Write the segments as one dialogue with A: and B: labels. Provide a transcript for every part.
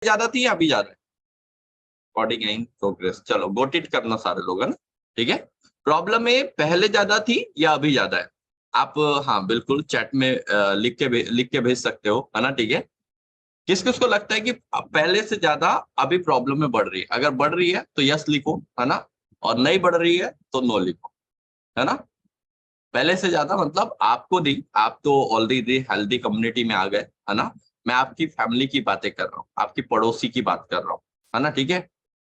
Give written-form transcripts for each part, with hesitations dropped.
A: ज्यादा थी या अभी ज्यादा है? अकॉर्डिंग इन प्रोग्रेस, चलो गोट इट करना सारे लोग, है ना? ठीक है, प्रॉब्लम में पहले ज्यादा थी या अभी ज्यादा है? आप हाँ बिल्कुल चैट में लिख के भेज सकते हो, है ना? ठीक है, किस किस को लगता है कि पहले से ज्यादा अभी प्रॉब्लम में बढ़ रही है? अगर बढ़ रही है तो यस लिखो, है ना? और नहीं बढ़ रही है तो नो लिखो, है ना? पहले से ज्यादा मतलब आपको नहीं, आप तो ऑलरेडी हेल्दी कम्युनिटी में आ गए, है ना? मैं आपकी फैमिली की बातें कर रहा हूँ, आपकी पड़ोसी की बात कर रहा हूँ, है ना? ठीक है,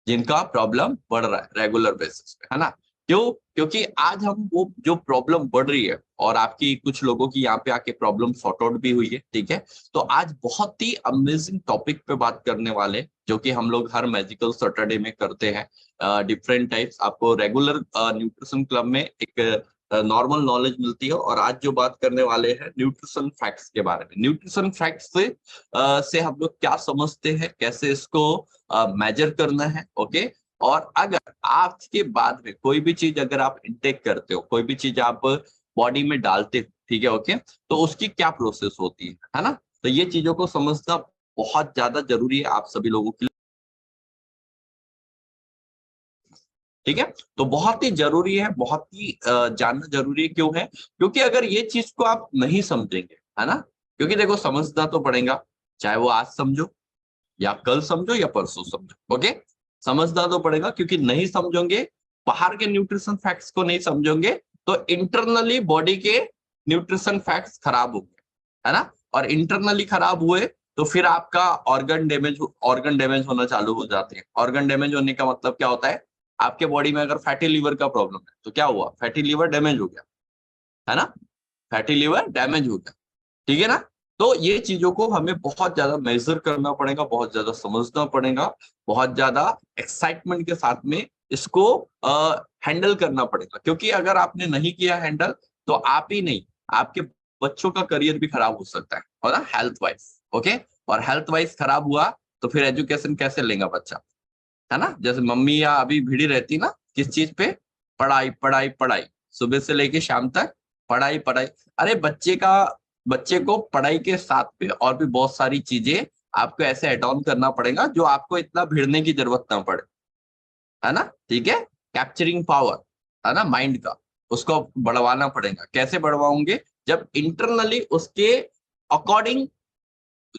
A: जिनका प्रॉब्लम बढ़ रहा है रेगुलर बेसिस पे, है ना? क्यों? क्योंकि आज हम वो जो प्रॉब्लम बढ़ रही है, और आपकी कुछ लोगों की यहाँ पे आके प्रॉब्लम सॉर्ट आउट भी हुई है, ठीक है? तो आज बहुत ही अमेजिंग टॉपिक पे बात करने वाले, जो कि हम लोग हर मैजिकल सैटरडे में करते हैं। डिफरेंट टाइप्स आपको रेगुलर न्यूट्रिशन क्लब में एक नॉर्मल नॉलेज मिलती है, और आज जो बात करने वाले हैं न्यूट्रिशन फैक्ट्स के बारे में। न्यूट्रिशन फैक्ट्स से हम लोग क्या समझते हैं, कैसे इसको मेजर करना है, ओके? और अगर आज के बाद में कोई भी चीज अगर आप इंटेक करते हो, कोई भी चीज आप बॉडी में डालते हो, ठीक है, ओके, तो उसकी क्या प्रोसेस होती है ना? तो ये चीजों को समझना बहुत ज्यादा जरूरी है आप सभी लोगों के लिए, ठीक है? तो बहुत ही जरूरी है, बहुत ही जानना जरूरी है। क्यों है? क्योंकि अगर ये चीज को आप नहीं समझेंगे, है ना, क्योंकि देखो समझना तो पड़ेगा, चाहे वो आज समझो या कल समझो या परसों समझो, ओके? समझना तो पड़ेगा, क्योंकि नहीं समझोगे, बाहर के न्यूट्रिशन फैक्ट्स को नहीं समझोगे, तो इंटरनली बॉडी के न्यूट्रिशन फैक्ट्स खराब होंगे, है ना? और इंटरनली खराब हुए तो फिर आपका ऑर्गन डैमेज होना चालू हो जाते हैं। ऑर्गन डैमेज होने का मतलब क्या होता है? आपके बॉडी में अगर फैटी लीवर का प्रॉब्लम है तो क्या हुआ? फैटी लीवर डैमेज हो गया, है ना? फैटी लिवर डैमेज हो गया, ठीक है ना? तो ये चीजों को हमें बहुत ज्यादा मेजर करना पड़ेगा, बहुत ज्यादा समझना पड़ेगा, बहुत ज्यादा एक्साइटमेंट के साथ में इसको हैंडल करना पड़ेगा। क्योंकि अगर आपने नहीं किया हैंडल, तो आप ही नहीं, आपके बच्चों का करियर भी खराब हो सकता है, और ना हेल्थ वाइज, ओके? और हेल्थ वाइज खराब हुआ तो फिर एजुकेशन कैसे लेगा बच्चा, है ना? जैसे मम्मी या अभी भिड़ी रहती ना किस चीज पे? पढ़ाई पढ़ाई पढ़ाई, सुबह से लेके शाम तक पढ़ाई पढ़ाई। अरे बच्चे को पढ़ाई के साथ पे और भी बहुत सारी चीजें आपको ऐसे एड ऑन करना पड़ेगा, जो आपको इतना भिड़ने की जरूरत ना पड़े, है ना? ठीक है, कैप्चरिंग पावर, है ना, माइंड का, उसको बढ़वाना पड़ेगा। कैसे बढ़वाओगे? जब इंटरनली उसके अकॉर्डिंग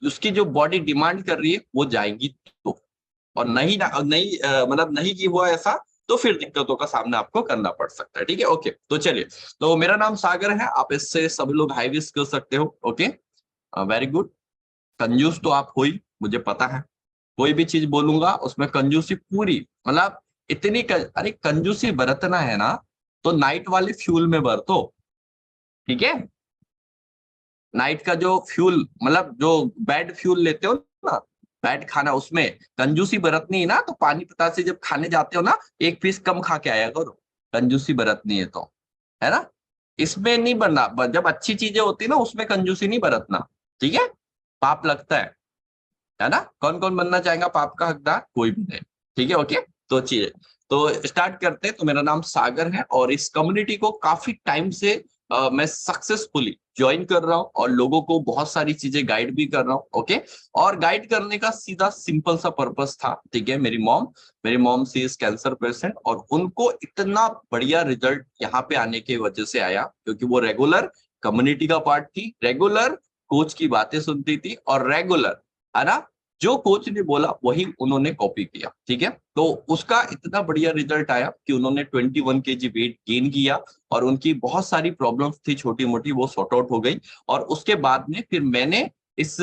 A: उसकी जो बॉडी डिमांड कर रही है वो जाएगी तो। और मतलब नहीं की हुआ ऐसा, तो फिर दिक्कतों का सामना आपको करना पड़ सकता है, ठीक है? ओके, तो चलिए, तो मेरा नाम सागर है, आप इससे सभी लोग हाई विश कर सकते हो, ओके? Very good. कंजूस तो आप हो ही, मुझे पता है, कोई भी चीज बोलूंगा उसमें कंजूसी पूरी, मतलब अरे कंजूसी बरतना है ना, तो नाइट वाले फ्यूल में बरतो, ठीक है? नाइट का जो फ्यूल, मतलब जो बैड फ्यूल लेते हो ना, बैड खाना, उसमें कंजूसी बरतनी है ना, तो पानीपता से जब खाने जाते हो ना, एक पीस कम खा के आया करो, कंजूसी बरतनी है तो, है ना? इसमें नहीं बनना, जब अच्छी चीजें होती है ना उसमें कंजूसी नहीं बरतना, ठीक है? पाप लगता है ना? कौन कौन बनना चाहेगा पाप का हकदार? कोई भी नहीं, ठीक है, ओके? तो चीजें, तो स्टार्ट करते हैं। तो मेरा नाम सागर है, और इस कम्युनिटी को काफी टाइम से मैं सक्सेसफुली ज्वाइन कर रहा हूँ, और लोगों को बहुत सारी चीजें गाइड भी कर रहा हूँ, ओके? और गाइड करने का सीधा सिंपल सा पर्पस था, ठीक है? मेरी mom she is cancer patient, और उनको इतना बढ़िया रिजल्ट यहाँ पे आने की वजह से आया, क्योंकि वो रेगुलर कम्युनिटी का पार्ट थी, रेगुलर कोच की बातें सुनती थी, और रेगुलर, है ना, जो कोच ने बोला वही उन्होंने कॉपी किया, ठीक है? तो उसका इतना बढ़िया रिजल्ट आया कि उन्होंने 21 kg वेट गेन किया, और उनकी बहुत सारी प्रॉब्लम्स थी छोटी मोटी, वो सॉर्ट आउट हो गई। और उसके बाद में फिर मैंने इस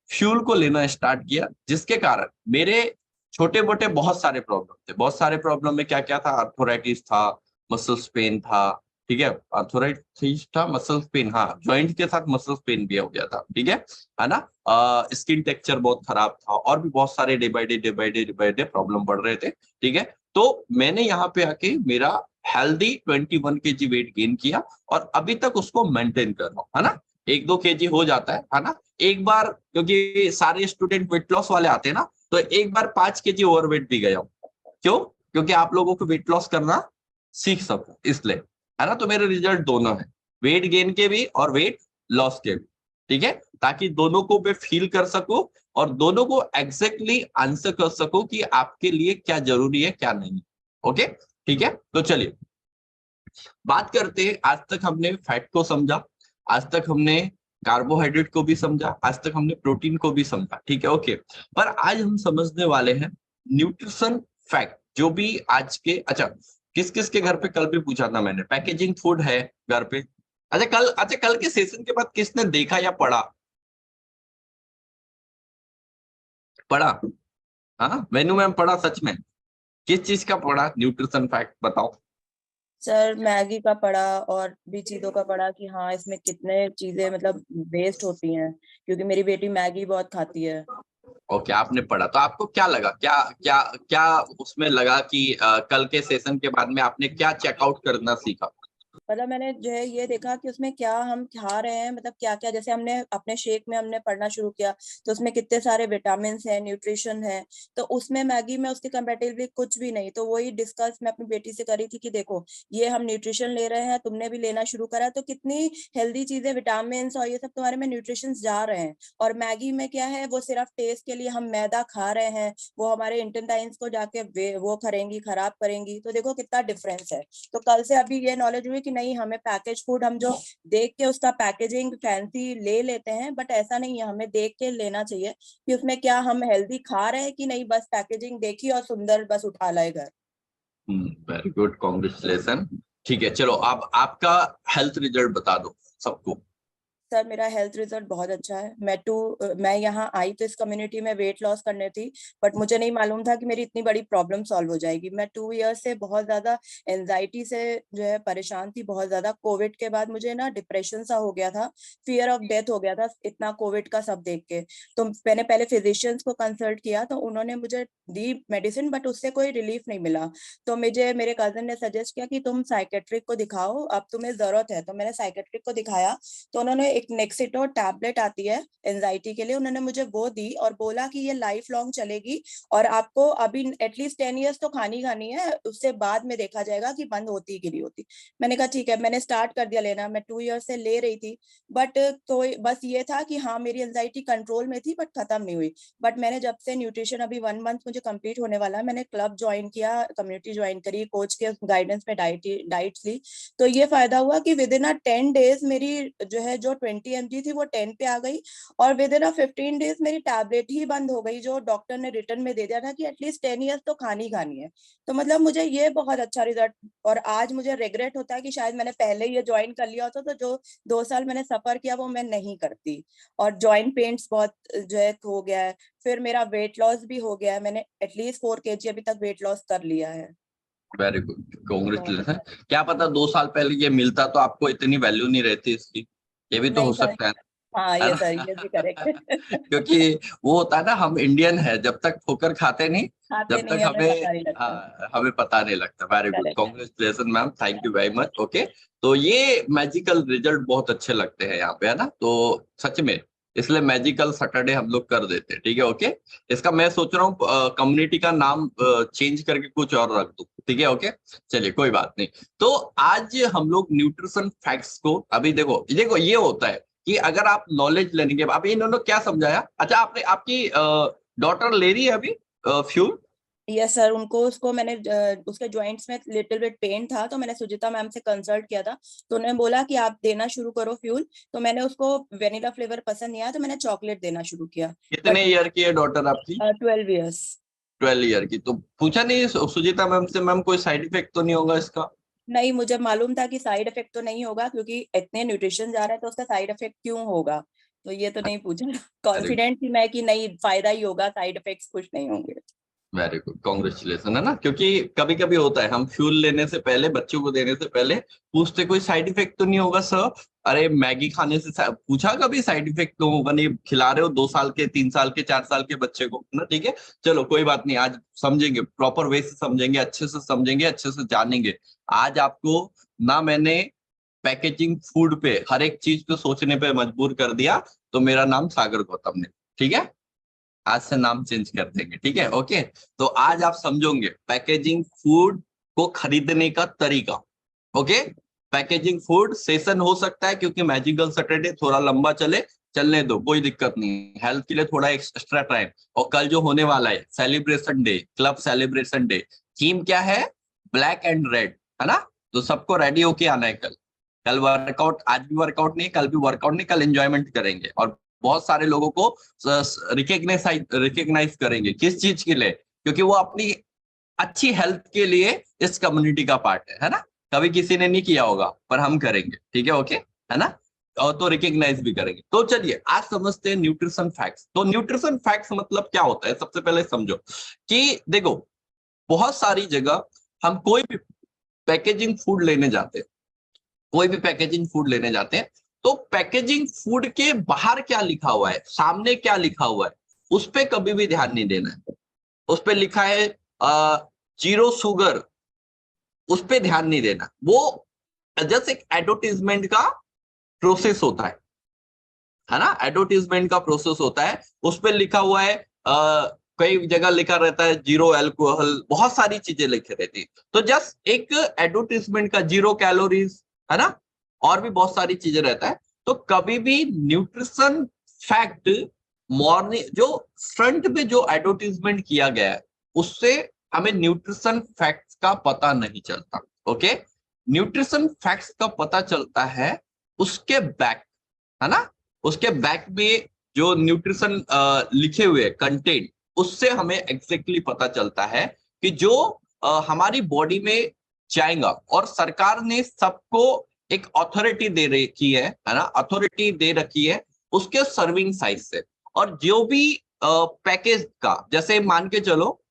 A: फ्यूल को लेना स्टार्ट किया, जिसके कारण मेरे छोटे मोटे बहुत सारे प्रॉब्लम थे। बहुत सारे प्रॉब्लम में क्या क्या था? आर्थोराइटिस था, मसल्स पेन था, ठीक है? आर्थोराइटिस था, मसल्स पेन, हाँ, जॉइंट के साथ मसल्स पेन भी हो गया था, ठीक है ना? स्किन टेक्सचर बहुत खराब था, और भी बहुत सारे डे बाय डे प्रॉब्लम बढ़ रहे थे, ठीक है? तो मैंने यहाँ पे आके मेरा हेल्दी 21 kg वेट गेन किया, और अभी तक उसको मेंटेन कर रहा हूँ, है ना? 1-2 kg हो जाता है ना? एक बार, क्योंकि सारे स्टूडेंट वेट लॉस वाले आते हैं ना, तो एक बार 5 kg ओवरवेट भी गया हूँ। क्यों? क्योंकि आप लोगों को वेट लॉस करना सीख सको, इसलिए, है ना? तो मेरे रिजल्ट दोनों है, वेट गेन के भी और वेट लॉस के भी, ठीक है? ताकि दोनों को मैं फील कर सकूं और दोनों को एग्जैक्टली आंसर कर सको कि आपके लिए क्या जरूरी है क्या नहीं। ओके ठीक है, तो चलिए बात करते हैं। आज तक हमने फैट को समझा, आज तक हमने कार्बोहाइड्रेट को भी समझा, आज तक हमने प्रोटीन को भी समझा, ठीक है ओके। पर आज हम समझने वाले हैं न्यूट्रिशन फैक्ट, जो भी आज के, अच्छा किस किस के घर पे कल भी पूछा था मैंने, पैकेजिंग फूड है घर पे? अच्छा कल के सेशन के बाद किसने देखा या पढ़ा? पढ़ा? हाँ वेन्यू मैम पढ़ा सच में? किस चीज का पढ़ा न्यूट्रिशन फैक्ट बताओ?
B: सर मैगी का पढ़ा और भी चीजों का पढ़ा कि हाँ इसमें कितने चीजें मतलब वेस्ट होती हैं, क्योंकि मेरी बेटी मैगी बहुत खाती है।
A: ओके आपने पढ़ा, तो आपको क्या लगा, क्या क्या क्या उसमें लगा कि कल के सेशन के बाद में आपने क्या चेकआउट करना सीखा?
B: मतलब मैंने जो है ये देखा कि उसमें क्या हम खा रहे हैं, मतलब क्या क्या, जैसे हमने अपने शेक में हमने पढ़ना शुरू किया तो उसमें कितने सारे विटामिन है, न्यूट्रिशन है, तो उसमें मैगी में उसके कंपेरेटिवली कुछ भी नहीं। तो वही डिस्कस मैं अपनी बेटी से करी थी कि देखो ये हम न्यूट्रिशन ले रहे हैं, तुमने भी लेना शुरू करा है, तो कितनी हेल्दी चीजें, विटामिन और ये सब तुम्हारे में न्यूट्रिशन जा रहे हैं। और मैगी में क्या है, वो सिर्फ टेस्ट के लिए हम मैदा खा रहे हैं, वो हमारे इंटेस्टाइन्स को जाके वो करेंगी, खराब करेंगी। तो देखो कितना डिफरेंस है। तो कल से अभी ये नॉलेज हुई कि नहीं, हमें पैकेज फूड हम जो देख के उसका पैकेजिंग फैंसी ले लेते हैं, बट ऐसा नहीं है, हमें देख के लेना चाहिए कि उसमें क्या हम हेल्दी खा रहे हैं कि नहीं, बस पैकेजिंग देखी और सुंदर बस उठा लाए घर।
A: Very good, congratulation. ठीक है चलो, अब आपका हेल्थ रिजल्ट बता दो सबको।
B: सर मेरा हेल्थ रिजल्ट बहुत अच्छा है। मैं यहाँ आई तो इस कम्युनिटी में वेट लॉस करने थी, बट मुझे नहीं मालूम था कि मेरी इतनी बड़ी प्रॉब्लम सॉल्व हो जाएगी। मैं 2 ईयर से बहुत ज्यादा एंजाइटी से जो है परेशान थी, बहुत ज्यादा। कोविड के बाद मुझे ना डिप्रेशन सा हो गया था, फियर ऑफ डेथ हो गया था इतना कोविड का सब देख के। तो मैंने पहले फिजिशियंस को कंसल्ट किया, तो उन्होंने मुझे दी मेडिसिन, बट उससे कोई रिलीफ नहीं मिला। तो मुझे मेरे कजन ने सजेस्ट किया कि तुम साइकेट्रिक को दिखाओ, अब तुम्हें जरूरत है। तो मैंने साइकेट्रिक को दिखाया, तो उन्होंने एक नेक्सिटो टैबलेट आती है एंजाइटी के लिए, उन्होंने मुझे वो दी और बोला कि ये लाइफ लॉन्ग चलेगी और आपको अभी एटलीस्ट 10 ईयर्स तो खानी है, उससे बाद में देखा जाएगा कि बंद होती कि नहीं होती। मैंने कहा ठीक है, मैंने स्टार्ट कर दिया लेना। मैं 2 ईयर से ले रही थी, बट तो बस ये था कि हाँ मेरी एंजाइटी कंट्रोल में थी, बट खत्म नहीं हुई। बट मैंने जब से न्यूट्रिशन, अभी 1 मंथ मुझे कंप्लीट होने वाला है, मैंने क्लब ज्वाइन किया, कम्युनिटी ज्वाइन करी, कोच के गाइडेंस में डाइट ली, तो ये फायदा हुआ कि विद इन 10 डेज मेरी जो है जो 20 mg थी वो 10 पे आ गई, और विद इन 15 डेज मेरी टैबलेट ही बंद हो गई, जो डॉक्टर ने रिटर्न में दे दिया था कि एटलीस्ट 10 ईयर्स तो खानी है। तो मतलब मुझे ये बहुत अच्छा रिजल्ट, और आज मुझे रिग्रेट होता है कि शायद मैंने पहले ये ज्वाइन कर लिया होता तो जो 2 साल मैंने सफर किया वो मैं नहीं करती। और जॉइंट पेन्स बहुत जो है हो गया है, फिर मेरा वेट लॉस भी हो गया है, मैंने एटलीस्ट 4 kg अभी तक वेट लॉस कर लिया है।
A: वेरी गुड,
B: बहुत
A: कॉन्ग्रेचुलेशन।
B: अच्छा।
A: क्या पता 2 साल पहले ये मिलता तो आपको इतनी वैल्यू नहीं रहती इसकी, ये भी तो हो
B: नहीं सर,
A: सकता
B: हाँ
A: है
B: ये सर,
A: ना?
B: ये भी करेक्ट है।
A: क्योंकि वो होता है ना, हम इंडियन है, जब तक ठोकर खाते नहीं
B: खाते
A: जब
B: नहीं
A: तक
B: है, हमें
A: हमें,
B: पता नहीं लगता।
A: हमें पता नहीं लगता। Very good,
B: correct.
A: Congratulation ma'am, thank you very much. Okay, तो ये मैजिकल रिजल्ट बहुत अच्छे लगते हैं यहाँ पे, है ना? तो सच में इसलिए मैजिकल सैटरडे हम लोग कर देते हैं, ठीक है ओके। इसका मैं सोच रहा हूँ कम्युनिटी का नाम चेंज करके कुछ और रख दूं, ठीक है ओके। चलिए कोई बात नहीं। तो आज हम लोग न्यूट्रिशन फैक्ट्स को, अभी देखो देखो ये होता है कि अगर आप नॉलेज लेने के बाद, अभी इन्होंने क्या समझाया, अच्छा आपने, आपकी डॉटर ले रही है अभी फ्यूल?
B: यस सर, उनको उसको मैंने उसके जॉइंट्स में लिटिल बिट पेन था, तो मैंने सुजिता मैम से कंसल्ट किया था, तो उन्होंने बोला कि आप देना शुरू करो फ्यूल। तो मैंने उसको वेनिला फ्लेवर पसंद नहीं आया, तो मैंने चॉकलेट देना शुरू किया।
A: कितने
B: बट
A: ईयर की है डॉटर आपकी?
B: 12 ईयर्स।
A: 12 ईयर की, तो पूछा नहीं सुजीता मैम से, मैम कोई साइड इफेक्ट तो नहीं होगा इसका?
B: नहीं, मुझे मालूम था कि साइड इफेक्ट तो नहीं होगा, क्योंकि इतने न्यूट्रिशन जा रहा है तो उसका साइड इफेक्ट क्यों होगा, तो ये तो नहीं पूछा।
A: वेरी
B: कॉन्फिडेंट थी मैं कि नहीं, फायदा ही होगा, साइड इफेक्ट्स कुछ नहीं होंगे।
A: वेरी गुड, कॉन्ग्रेचुलेशन, है ना? क्योंकि कभी कभी होता है, हम फ्यूल लेने से पहले, बच्चों को देने से पहले पूछते कोई साइड इफेक्ट तो नहीं होगा सर? अरे मैगी खाने से पूछा कभी साइड इफेक्ट तो होगा नहीं? खिला रहे हो 2 साल के, 3 साल के, 4 साल के बच्चे को, है ना? ठीक है चलो कोई बात नहीं, आज समझेंगे, प्रॉपर वे से समझेंगे, अच्छे से समझेंगे, अच्छे से जानेंगे। आज आपको ना मैंने पैकेजिंग फूड पे हर एक चीज पे सोचने पे मजबूर कर दिया, तो मेरा नाम सागर गौतम ने, ठीक है? आज से नाम चेंज कर देंगे, ठीक है ओके। तो आज आप समझोगे पैकेजिंग फूड को खरीदने का तरीका, ओके। पैकेजिंग फूड सेशन हो सकता है, क्योंकि मैजिकल सैटरडे थोड़ा लंबा चले, चलने दो, कोई दिक्कत नहीं, हेल्थ के लिए थोड़ा एक्स्ट्रा टाइम। और कल जो होने वाला है celebration day, club celebration day, theme क्या है, ब्लैक एंड रेड, है ना। तो सबको रेडी होके आना है कल। कल वर्कआउट, आज भी वर्कआउट नहीं, कल भी वर्कआउट नहीं, कल एंजॉयमेंट करेंगे और बहुत सारे लोगों को रिकग्नाइज करेंगे। किस चीज के लिए, क्योंकि वो अपनी अच्छी हेल्थ के लिए इस कम्युनिटी का पार्ट है ना। कभी किसी ने नहीं किया होगा पर हम करेंगे, ठीक है, ओके, है ना। और तो रिकग्नाइज भी करेंगे। तो चलिए आज समझते हैं न्यूट्रिशन फैक्ट्स। तो न्यूट्रिशन फैक्ट्स मतलब क्या होता है, सबसे पहले समझो कि देखो, बहुत सारी जगह हम कोई भी पैकेजिंग फूड लेने जाते हैं, कोई भी पैकेजिंग फूड लेने जाते हैं, तो पैकेजिंग फूड के बाहर क्या लिखा हुआ है, सामने क्या लिखा हुआ है, उस पर कभी भी ध्यान नहीं देना है। उस पर लिखा है 0 शुगर, उस पर ध्यान नहीं देना। वो जस्ट एक एडवर्टीजमेंट का प्रोसेस होता है ना, एडवर्टीजमेंट का प्रोसेस होता है। उस पर लिखा हुआ है कई जगह लिखा रहता है 0 अल्कोहल, बहुत सारी चीजें लिखी रहती है। तो जस्ट एक एडवर्टीजमेंट का 0 कैलोरीज, है ना, और भी बहुत सारी चीजें रहता है। तो कभी भी न्यूट्रिशन फैक्ट मॉर्निंग जो फ्रंट में जो एडवर्टीजमेंट किया गया है, उससे हमें न्यूट्रिशन फैक्ट्स का पता नहीं चलता। ओके, न्यूट्रिशन फैक्ट्स का पता चलता है उसके बैक, है ना, उसके बैक में जो न्यूट्रिशन लिखे हुए कंटेंट, उससे हमें एग्जैक्टली पता चलता है कि जो हमारी बॉडी में जाएगा। और सरकार ने सबको एक अथॉरिटी दे रखी है ना, अथॉरिटी दे रखी है उसके सर्विंग साइज से। और जो भी पैकेज का, जैसे मान के चलो,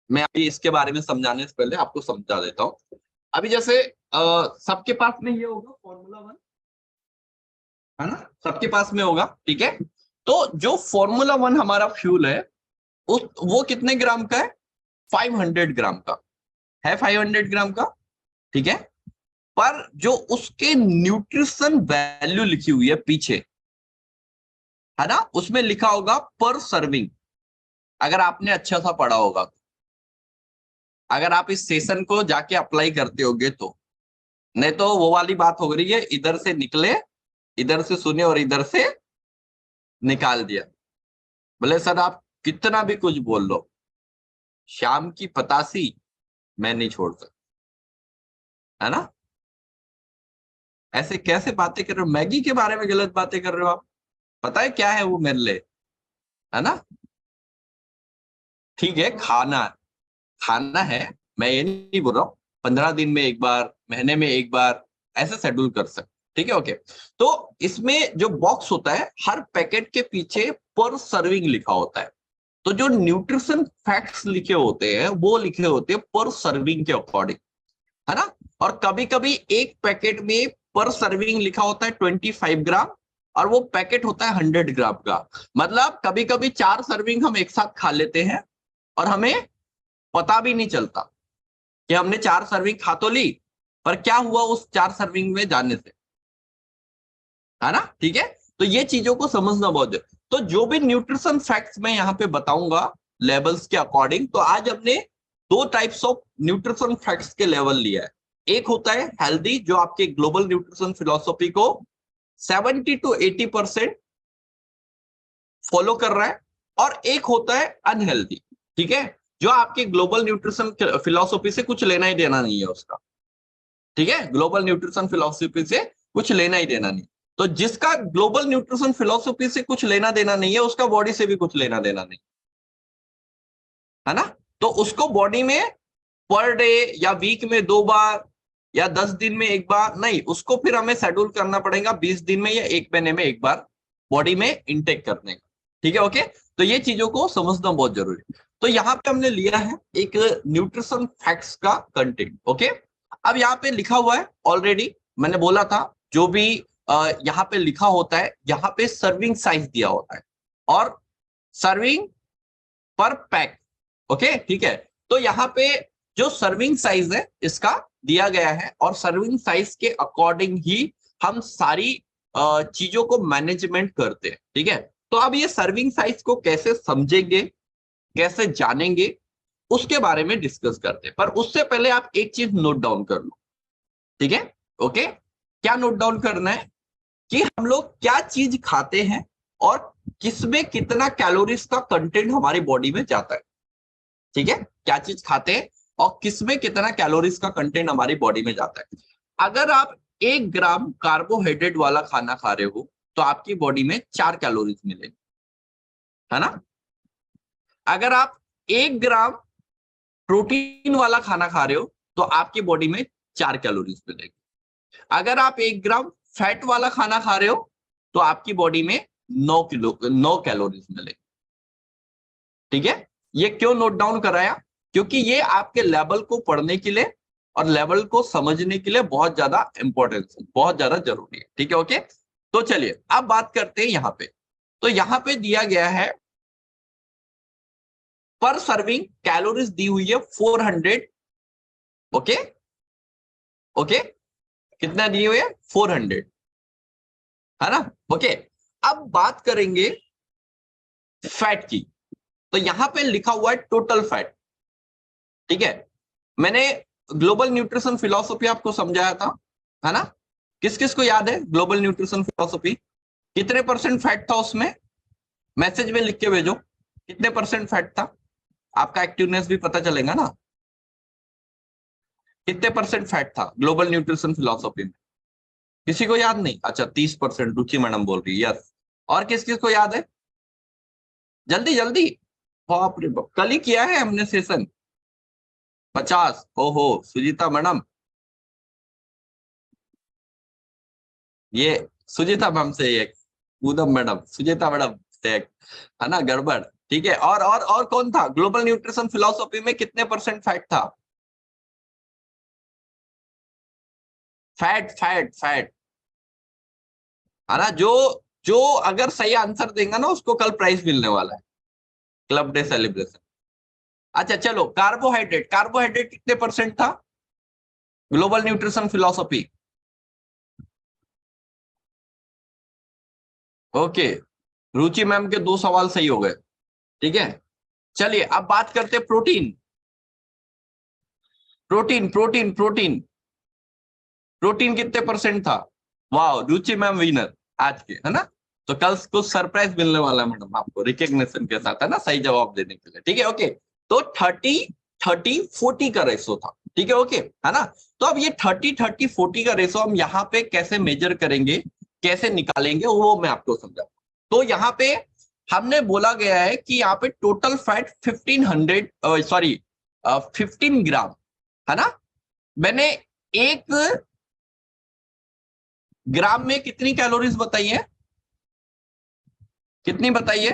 A: मैं अभी इसके बारे में समझाने से पहले आपको समझा देता हूँ। अभी जैसे सबके पास में ये होगा Formula 1, है ना, सबके पास में होगा, ठीक है। तो जो Formula 1 हमारा फ्यूल है, उस वो कितने ग्राम का है, 500 ग्राम का है, 500 ग्राम का, ठीक है। पर जो उसके न्यूट्रिशन वैल्यू लिखी हुई है पीछे, है ना, उसमें लिखा होगा पर सर्विंग। अगर आपने अच्छा सा पढ़ा होगा तो, अगर आप इस सेशन को जाके अप्लाई करते होगे तो, नहीं तो वो वाली बात हो रही है, इधर से निकले, इधर से सुने और इधर से निकाल दिया। बोले सर आप कितना भी कुछ बोल लो, शाम की पतासी मैं नहीं छोड़ सकता, है ना। ऐसे कैसे बातें कर रहे हो, मैगी के बारे में गलत बातें कर रहे हो आप। पता है क्या है वो मेरे लिए, है ना। ठीक है, खाना खाना है, मैं ये नहीं बोल रहा हूँ 15 दिन में एक बार, महीने में एक बार, ऐसे शेड्यूल कर सकते, ठीक है, ओके। तो इसमें जो बॉक्स होता है, हर पैकेट के पीछे पर सर्विंग लिखा होता है। तो जो न्यूट्रिशन फैक्ट्स लिखे होते हैं वो लिखे होते हैं पर सर्विंग के अकॉर्डिंग, है ना। और कभी कभी एक पैकेट में पर सर्विंग लिखा होता है 25 ग्राम, और वो पैकेट होता है 100 ग्राम का। मतलब कभी कभी 4 सर्विंग हम एक साथ खा लेते हैं और हमें पता भी नहीं चलता कि हमने 4 सर्विंग खा तो ली, पर क्या हुआ उस 4 सर्विंग में जाने से, है ना, ठीक है। तो ये चीजों को समझना बहुत जरूरी। तो जो भी न्यूट्रिशन फैक्ट्स मैं यहाँ पे बताऊंगा लेवल्स के अकॉर्डिंग, तो आज हमने 2 टाइप्स ऑफ न्यूट्रिशन फैक्ट्स के लेवल लिया है। एक होता है हेल्दी, जो आपके ग्लोबल न्यूट्रिशन फिलोसॉफी को 70 to 80% फॉलो कर रहा है, और एक होता है अनहेल्दी, ठीक है, जो आपके ग्लोबल न्यूट्रिशन फिलोसॉफी से कुछ लेना ही देना नहीं है उसका, ठीक है, ग्लोबल न्यूट्रिशन फिलोसॉफी से कुछ लेना ही देना नहीं। तो जिसका ग्लोबल न्यूट्रिशन फिलोसॉफी से कुछ लेना देना नहीं है, उसका बॉडी से भी कुछ लेना देना नहीं, है ना। तो उसको बॉडी में पर डे या वीक में 2 बार या 10 दिन में एक बार नहीं, उसको फिर हमें शेड्यूल करना पड़ेगा 20 दिन में या 1 महीने में एक बार बॉडी में इंटेक करने का, ठीक है, ओके। तो ये चीजों को समझना बहुत जरूरी है। तो यहाँ पे हमने लिया है एक न्यूट्रिशन फैक्ट्स का कंटेंट, ओके। अब यहाँ पे लिखा हुआ है ऑलरेडी, मैंने बोला था जो भी यहाँ पे लिखा होता है, यहाँ पे सर्विंग साइज दिया होता है और सर्विंग पर पैक, ओके, ठीक है। तो यहाँ पे जो सर्विंग साइज है इसका दिया गया है, और सर्विंग साइज के अकॉर्डिंग ही हम सारी चीजों को मैनेजमेंट करते हैं, ठीक है। तो अब ये सर्विंग साइज को कैसे समझेंगे, कैसे जानेंगे, उसके बारे में डिस्कस करते हैं। पर उससे पहले आप एक चीज नोट डाउन कर लो, ठीक है, ओके। क्या नोट डाउन करना है, कि हम लोग क्या चीज खाते हैं और किसमें कितना कैलोरीज का कंटेंट हमारी बॉडी में जाता है। ठीक है, क्या चीज खाते हैं और किसमें कितना कैलोरीज का कंटेंट हमारी बॉडी में जाता है। अगर आप 1 ग्राम कार्बोहाइड्रेट वाला खाना खा रहे हो तो आपकी बॉडी में 4 कैलोरीज मिलेगी, है ना। अगर आप 1 ग्राम प्रोटीन वाला खाना खा रहे हो तो आपकी बॉडी में 4 कैलोरीज मिलेगी। अगर आप 1 ग्राम फैट वाला खाना खा रहे हो तो आपकी बॉडी में 9 कैलोरीज मिलेगी। ठीक है, ये क्यों नोट डाउन कराया, क्योंकि ये आपके लेवल को पढ़ने के लिए और लेवल को समझने के लिए बहुत ज्यादा इंपॉर्टेंस है, बहुत ज्यादा जरूरी है। ठीक है, ओके। तो चलिए अब बात करते हैं यहाँ पे। तो यहाँ पे दिया गया है पर सर्विंग कैलोरीज दी हुई है 400। ओके ओके, कितना दिए हुए है 400, है ना। ओके, अब बात करेंगे फैट की। तो यहां पे लिखा हुआ है टोटल फैट। ठीक है, मैंने ग्लोबल न्यूट्रिशन फिलॉसफी आपको समझाया था, है ना। किस किस को याद है ग्लोबल न्यूट्रिशन फिलॉसफी, कितने परसेंट फैट था उसमें, मैसेज में लिख के भेजो कितने परसेंट फैट था, आपका एक्टिवनेस भी पता चलेगा ना। कितने परसेंट फैट था ग्लोबल न्यूट्रिशन फिलॉसफी में, किसी को याद नहीं। अच्छा 30%, रुचि मैडम बोल रही है, यस। और किस किस को याद है, जल्दी जल्दी। बाप रे बाप, कल ही किया है हमने सेशन। 50, ओहो सुजीता मैडम, ये सुजीता मैम से एक, पूनम मैडम, सुजीता मैडम से एक, है ना, गड़बड़। ठीक है, और कौन था ग्लोबल न्यूट्रिशन फिलॉसफी में, कितने परसेंट फैट था, फैट फैट फैट, है ना। जो जो अगर सही आंसर देगा ना उसको कल प्राइज मिलने वाला है, क्लब डे सेलिब्रेशन। अच्छा चलो, कार्बोहाइड्रेट, कार्बोहाइड्रेट कितने परसेंट था ग्लोबल न्यूट्रिशन फिलॉसफी। ओके, रुचि मैम के 2 सवाल सही हो गए। ठीक है, चलिए अब बात करते हैं protein. Protein protein protein protein कितने परसेंट था। वाह, रुचि मैम विनर आज के, है ना। तो कल कुछ सरप्राइज मिलने वाला है मैडम आपको रिकग्निशन के साथ, है ना, सही जवाब देने के लिए। ठीक है, ओके। तो 30-30-40 का रेशो था। ठीक है, ओके, है ना। तो अब ये 30-30-40 का रेशो हम यहाँ पे कैसे मेजर करेंगे, कैसे निकालेंगे, वो मैं आपको समझाऊंगा। तो यहाँ पे हमने बोला गया है कि यहाँ पे टोटल फैट 15 ग्राम, है ना। मैंने 1 ग्राम में कितनी कैलोरीज बताई है, कितनी बताइए,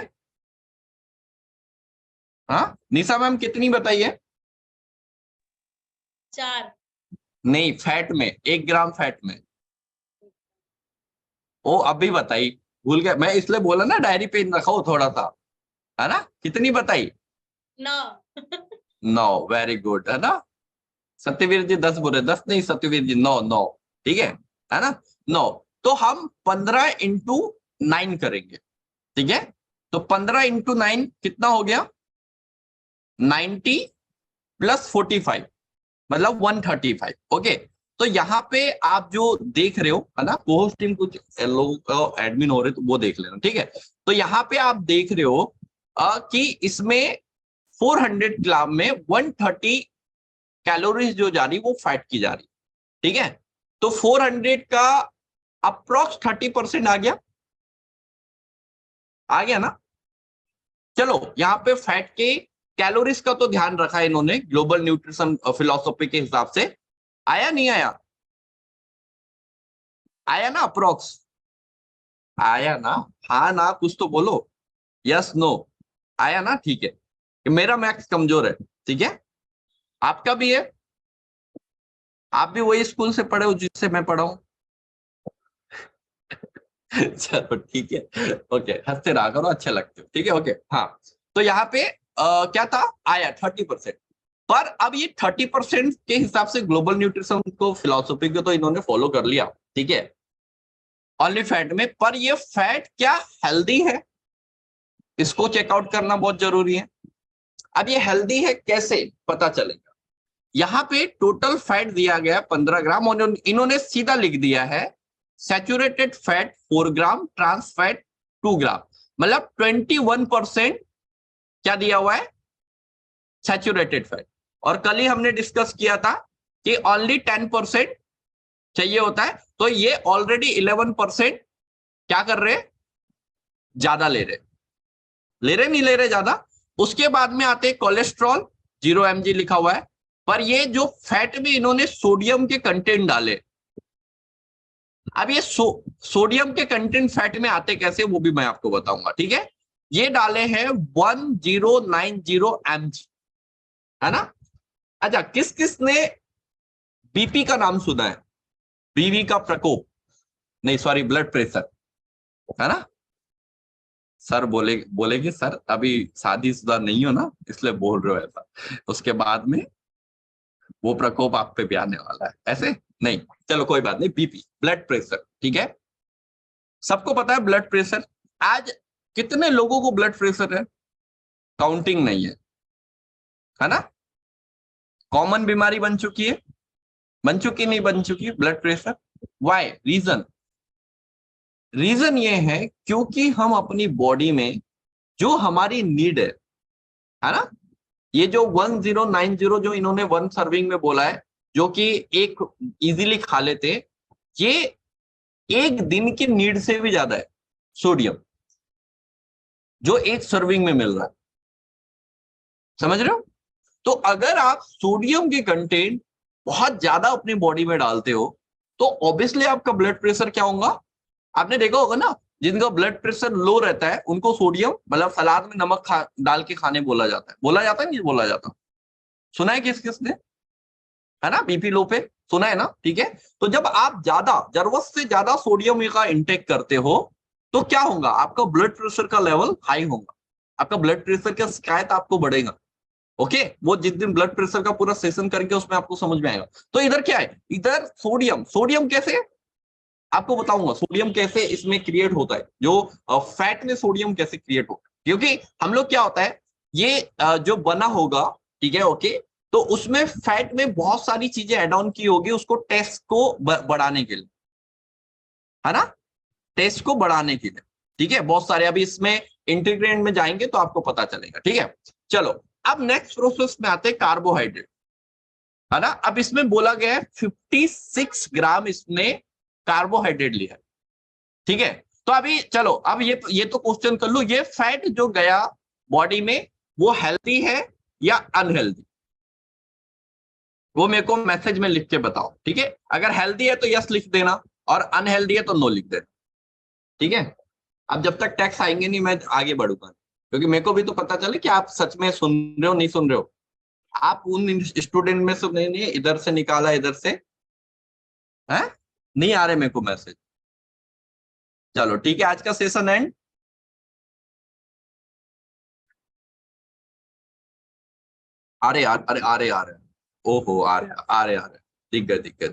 A: हाँ निशा मैम कितनी बताइए।
C: 4।
A: नहीं, फैट में, 1 ग्राम फैट में। ओ अभी बताई, भूल गया मैं, इसलिए बोला ना डायरी पे रखो थोड़ा सा, है ना। कितनी बताई,
C: 9।
A: 9, वेरी गुड, है ना। सत्यवीर जी 10 बोले, 10 नहीं सत्यवीर जी, 9 9। ठीक है ना, 9। तो हम 15 × 9 करेंगे। ठीक है, तो 15 × 9 कितना हो गया, 90 + 45, मतलब 135। ओके, तो यहाँ पे आप जो देख रहे हो, है ना, पोस्ट टीम कुछ लोग एडमिन हो रहे तो वो देख लेना। ठीक है, तो यहाँ पे आप देख रहे हो कि इसमें 400 ग्राम में 130 कैलोरीज जो जा रही वो फैट की जा रही। ठीक है, तो 400 का अप्रोक्स 30% आ गया ना। चलो यहाँ पे फैट के कैलोरीज का तो ध्यान रखा है इन्होंने ग्लोबल न्यूट्रिशन फिलॉसफी के हिसाब से, आया नहीं आया, आया ना अप्रोक्स, आया ना, हाँ ना, कुछ तो बोलो, यस नो, आया ना। ठीक है, मेरा मैथ्स कमजोर है, ठीक है, आपका भी है, आप भी वही स्कूल से पढ़े हो जिससे मैं पढ़ा हूं। चलो ठीक है, ओके, हंसते रहा करो, अच्छे लगते हो। ठीक है, ओके, हाँ। तो यहाँ पे क्या था, आया 30%। पर अब ये 30% के हिसाब से ग्लोबल न्यूट्रिशन को फिलॉसफी को तो इन्होंने फॉलो कर लिया। ठीक है, ओनली फैट में, पर ये फैट क्या हेल्दी है, इसको चेकआउट करना बहुत जरूरी है। अब ये हेल्दी है कैसे पता चलेगा, यहाँ पे टोटल फैट दिया गया 15 ग्राम और इन्होंने सीधा लिख दिया है सैचुरेटेड फैट 4 ग्राम, ट्रांस फैट 2 ग्राम, मतलब 21% क्या दिया हुआ है, सैचुरेटेड फैट। और कल ही हमने डिस्कस किया था कि ओनली 10% चाहिए होता है, तो ये ऑलरेडी 11% क्या कर रहे, ज्यादा ले रहे नहीं ले रहे ज्यादा। उसके बाद में आते कोलेस्ट्रॉल 0 mg लिखा हुआ है, पर ये जो फैट में इन्होंने सोडियम के कंटेंट डाले। अब ये सोडियम के कंटेंट फैट में आते कैसे वो भी मैं आपको बताऊंगा, ठीक है। ये डाले हैं 1090 mg, है ना। अच्छा, किस किस ने बीपी का नाम सुना है, बीपी का प्रकोप, नहीं सॉरी ब्लड प्रेशर, है ना। सर बोलेंगे सर अभी शादीशुदा नहीं हो ना इसलिए बोल रहे हो ऐसा, उसके बाद में वो प्रकोप आप पे भी आने वाला है, ऐसे नहीं। चलो कोई बात नहीं, बीपी ब्लड प्रेशर, ठीक है। सबको पता है ब्लड प्रेशर। आज कितने लोगों को ब्लड प्रेशर है, काउंटिंग नहीं है ना। कॉमन बीमारी बन चुकी है, बन चुकी नहीं बन चुकी ब्लड प्रेशर। वाई रीजन ये है क्योंकि हम अपनी बॉडी में जो हमारी नीड है ना, ये जो 1090 जो इन्होंने 1 सर्विंग में बोला है, जो कि एक इजीली खा लेते हैं, ये एक दिन की नीड से भी ज्यादा है सोडियम, जो एक सर्विंग में मिल रहा है, समझ रहे हो। तो अगर आप सोडियम के कंटेंट बहुत ज्यादा अपनी बॉडी में डालते हो तो ऑब्वियसली आपका ब्लड प्रेशर क्या होगा। आपने देखा होगा ना, जिनका ब्लड प्रेशर लो रहता है उनको सोडियम मतलब सलाद में नमक डाल के खाने बोला जाता है नहीं बोला जाता, सुना है किस किसने, है ना। बीपी लो पे सुना है ना, ठीक है। तो जब आप ज्यादा जरूरत से ज्यादा सोडियम का इंटेक करते हो तो क्या होगा, आपका ब्लड प्रेशर का लेवल हाई होगा, आपका ब्लड प्रेशर का शिकायत आपको बढ़ेगा। ओके, वो जिस दिन ब्लड प्रेशर का पूरा सेशन करेंगे उसमें आपको समझ में आएगा। तो इधर क्या है, इधर सोडियम कैसे, आपको बताऊंगा सोडियम कैसे इसमें क्रिएट होता है, जो फैट में सोडियम कैसे क्रिएट होता है। क्योंकि हम लोग क्या होता है, ये जो बना होगा, ठीक है, ओके, तो उसमें फैट में बहुत सारी चीजें एड ऑन की होगी उसको टेस्ट को बढ़ाने के लिए, है ना, टेस्ट को बढ़ाने के लिए, ठीक है। बहुत सारे अभी इसमें इंटीग्रेंट में जाएंगे तो आपको पता चलेगा, ठीक है। चलो अब नेक्स्ट प्रोसेस में आते हैं कार्बोहाइड्रेट, है ना। अब इसमें बोला गया है 56 ग्राम इसने कार्बोहाइड्रेट लिया है, ठीक है। तो अभी चलो अब ये तो क्वेश्चन कर लो, ये फैट जो गया बॉडी में वो हेल्दी है या अनहेल्दी, वो मेरे को मैसेज में लिख के बताओ, ठीक है। अगर हेल्दी है तो यस लिख देना और अनहेल्दी है तो नो लिख देना, ठीक है। अब जब तक टैक्स आएंगे नहीं मैं आगे बढ़ूंगा, क्योंकि मेरे को भी तो पता चले कि आप सच में सुन रहे हो नहीं सुन रहे हो। आप उन स्टूडेंट में से नहीं इधर से निकाला इधर से है, नहीं आ रहे मेरे को मैसेज। चलो ठीक है, आज का सेशन एंड। अरे यार अरे आ रहे ओहो आ रहे दिख गए।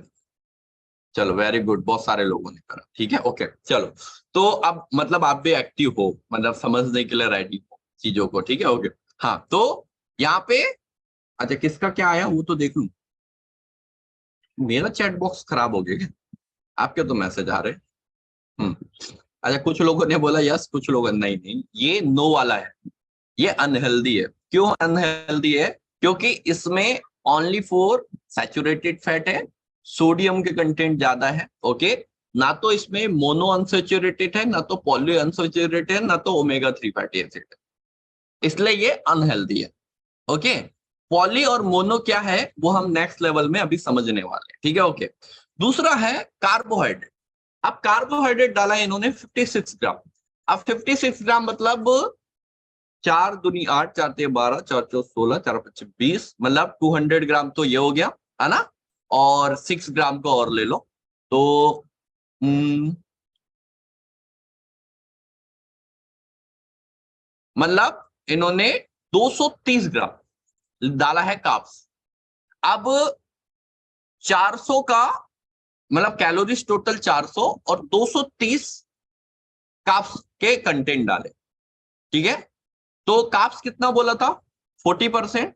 A: चलो वेरी गुड, बहुत सारे लोगों ने करा, ठीक है, ओके। चलो तो अब मतलब आप भी एक्टिव हो, मतलब समझने के लिए रेडी हो चीजों को, ठीक है, ओके। हाँ तो यहाँ पे अच्छा किसका क्या आया वो तो देख लूं, मेरा चैट बॉक्स खराब हो गया क्या? आपके तो मैसेज आ रहे। हम्म, अच्छा कुछ लोगों ने बोला यस, कुछ लोगों ने नहीं, ये नो वाला है, ये अनहेल्दी है। क्यों अनहेल्दी है, क्योंकि इसमें ओनली फॉर सैचुरेटेड फैट है, सोडियम के कंटेंट ज्यादा है, ओके। ना तो इसमें मोनो अनसैचुरेटेड है, ना तो पॉली अनसैचुरेटेड है, ना तो ओमेगा 3 फैटी एसिड है, इसलिए ये अनहेल्दी है, ओके। पॉली और मोनो क्या है वो हम नेक्स्ट लेवल में अभी समझने वाले हैं, ठीक है, ओके। दूसरा है कार्बोहाइड्रेट। अब कार्बोहाइड्रेट डाला है इन्होंने 56 ग्राम। अब 56 ग्राम मतलब 4 दूनी 8, 4 ते 12, 4 चौ 16, 4 5 20, मतलब 200 ग्राम तो ये हो गया, है ना। और 6 ग्राम को और ले लो तो मतलब इन्होंने 230 ग्राम डाला है कार्ब्स। अब 400 का मतलब कैलोरीज टोटल 400 और 230 कार्ब्स के कंटेंट डाले, ठीक है। तो कार्ब्स कितना बोला था 40%,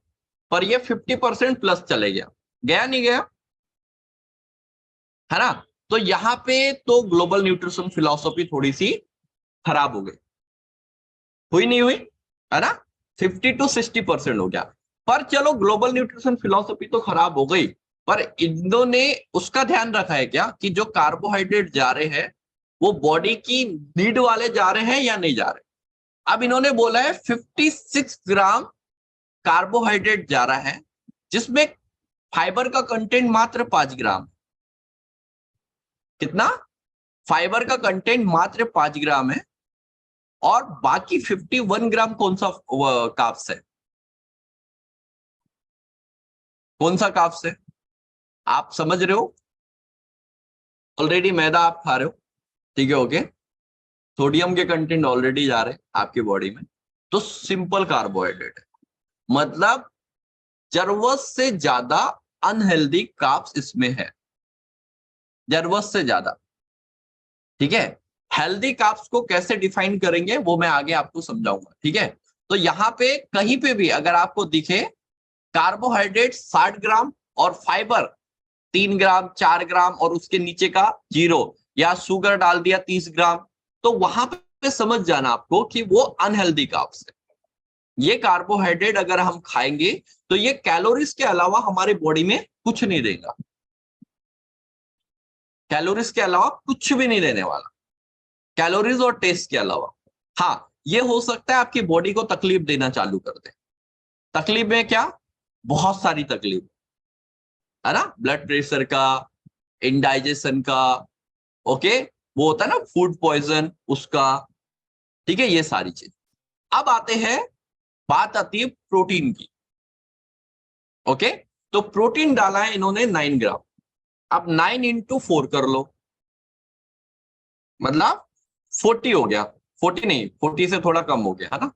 A: पर ये 50% प्लस चले गया, गया नहीं गया, है ना। तो यहाँ पे तो ग्लोबल न्यूट्रिशन फिलॉसफी थोड़ी सी खराब हो गई, हुई नहीं हुई, है ना? 50 to 60% हो गया। पर चलो ग्लोबल न्यूट्रिशन फिलॉसफी तो खराब हो गई, पर इन्होंने उसका ध्यान रखा है क्या कि जो कार्बोहाइड्रेट जा रहे हैं वो बॉडी की नीड वाले जा रहे हैं या नहीं जा रहे? अब इन्होंने बोला है 56 ग्राम कार्बोहाइड्रेट जा रहा है, जिसमें फाइबर का कंटेंट मात्र 5 ग्राम। कितना? फाइबर का कंटेंट मात्र 5 ग्राम है, और बाकी 51 ग्राम कौन सा कार्ब्स है? कौन सा कार्ब्स है? आप समझ रहे हो? ऑलरेडी मैदा आप खा रहे हो, ठीक है, ओके। सोडियम के कंटेंट ऑलरेडी जा रहे हैं आपकी बॉडी में, तो सिंपल कार्बोहाइड्रेट है। मतलब जरूरत से ज्यादा अनहेल्दी कार्ब्स इसमें है, जरूरत से ज्यादा, ठीक है। हेल्दी कार्ब्स को कैसे डिफाइन करेंगे वो मैं आगे आपको समझाऊंगा, ठीक है। तो यहाँ पे कहीं पे भी अगर आपको दिखे कार्बोहाइड्रेट 60 ग्राम और फाइबर 3 ग्राम 4 ग्राम और उसके नीचे का 0, या शुगर डाल दिया 30 ग्राम, तो वहां पे समझ जाना आपको कि वो अनहेल्दी कार्ब्स है। ये कार्बोहाइड्रेट अगर हम खाएंगे तो ये कैलोरीज के अलावा हमारे बॉडी में कुछ नहीं देगा, कैलोरीज के अलावा कुछ भी नहीं देने वाला, कैलोरीज और टेस्ट के अलावा। हाँ, ये हो सकता है आपकी बॉडी को तकलीफ देना चालू कर दे। तकलीफ में क्या? बहुत सारी तकलीफ, है ना? ब्लड प्रेशर का, इंडाइजेशन का, ओके, वो होता है ना फूड पॉइजन उसका, ठीक है, ये सारी चीज। अब आते हैं, बात आती है प्रोटीन की, ओके। तो प्रोटीन डाला है इन्होंने 9 ग्राम। अब 9 इंटू 4 कर लो, मतलब 40 हो गया, 40 नहीं, 40 से थोड़ा कम हो गया, है ना,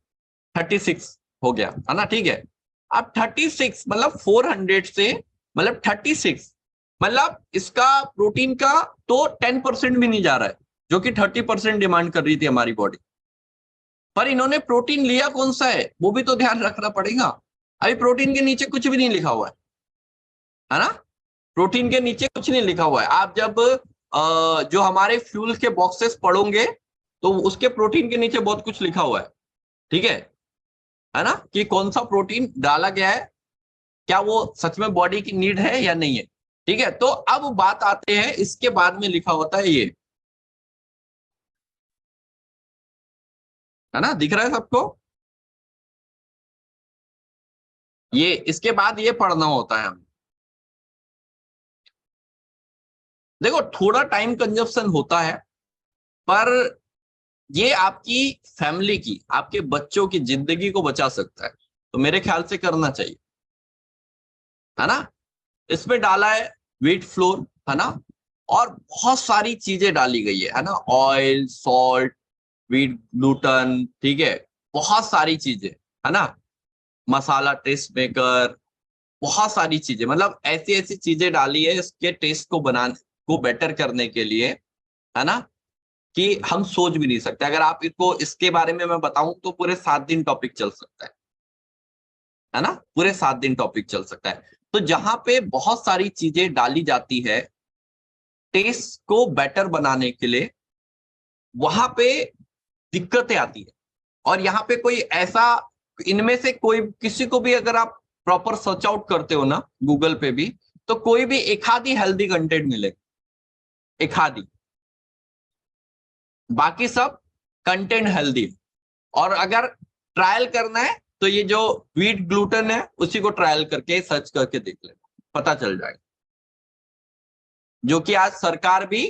A: 36 हो गया, है ना, ठीक है। अब 36 मतलब 400 से, मतलब 36, मतलब इसका प्रोटीन का तो 10% भी नहीं जा रहा है, जो कि 30% डिमांड कर रही थी हमारी बॉडी। पर इन्होंने प्रोटीन लिया कौन सा है वो भी तो ध्यान रखना पड़ेगा। अभी प्रोटीन के नीचे कुछ भी नहीं लिखा हुआ है ना? प्रोटीन के नीचे कुछ नहीं लिखा हुआ है। आप जब जो हमारे फ्यूल के बॉक्सेस पढ़ोगे तो उसके प्रोटीन के नीचे बहुत कुछ लिखा हुआ है, ठीक है ना, कि कौन सा प्रोटीन डाला गया है, क्या वो सच में बॉडी की नीड है या नहीं है, ठीक है। तो अब बात आते हैं, इसके बाद में लिखा होता है ये, है ना, दिख रहा है सबको? ये इसके बाद ये पढ़ना होता है हमें। देखो थोड़ा टाइम कंजप्शन होता है, पर ये आपकी फैमिली की, आपके बच्चों की जिंदगी को बचा सकता है, तो मेरे ख्याल से करना चाहिए, है ना। इसमें डाला है व्हीट फ्लोर, है ना, और बहुत सारी चीजें डाली गई है ना, ऑयल, सॉल्ट, व्हीट ग्लूटन, ठीक है, बहुत सारी चीजें, है ना, मसाला टेस्ट मेकर, बहुत सारी चीजें, मतलब ऐसी ऐसी चीजें डाली है इसके टेस्ट को बनाने को बेटर करने के लिए, है ना, कि हम सोच भी नहीं सकते। अगर आप इसको, इसके बारे में मैं बताऊं तो पूरे 7 दिन टॉपिक चल सकता है ना, पूरे 7 दिन टॉपिक चल सकता है। तो जहां पे बहुत सारी चीजें डाली जाती है टेस्ट को बेटर बनाने के लिए, वहां पे दिक्कतें आती है। और यहाँ पे कोई ऐसा, इनमें से कोई किसी को भी अगर आप प्रॉपर सर्च आउट करते हो ना गूगल पे भी, तो कोई भी एक आधी हेल्दी कंटेंट मिले, एक आधी, बाकी सब कंटेंट हेल्दी। और अगर ट्रायल करना है तो ये जो व्हीट ग्लूटन है उसी को ट्रायल करके सर्च करके देख ले, पता चल जाएगा, जो कि आज सरकार भी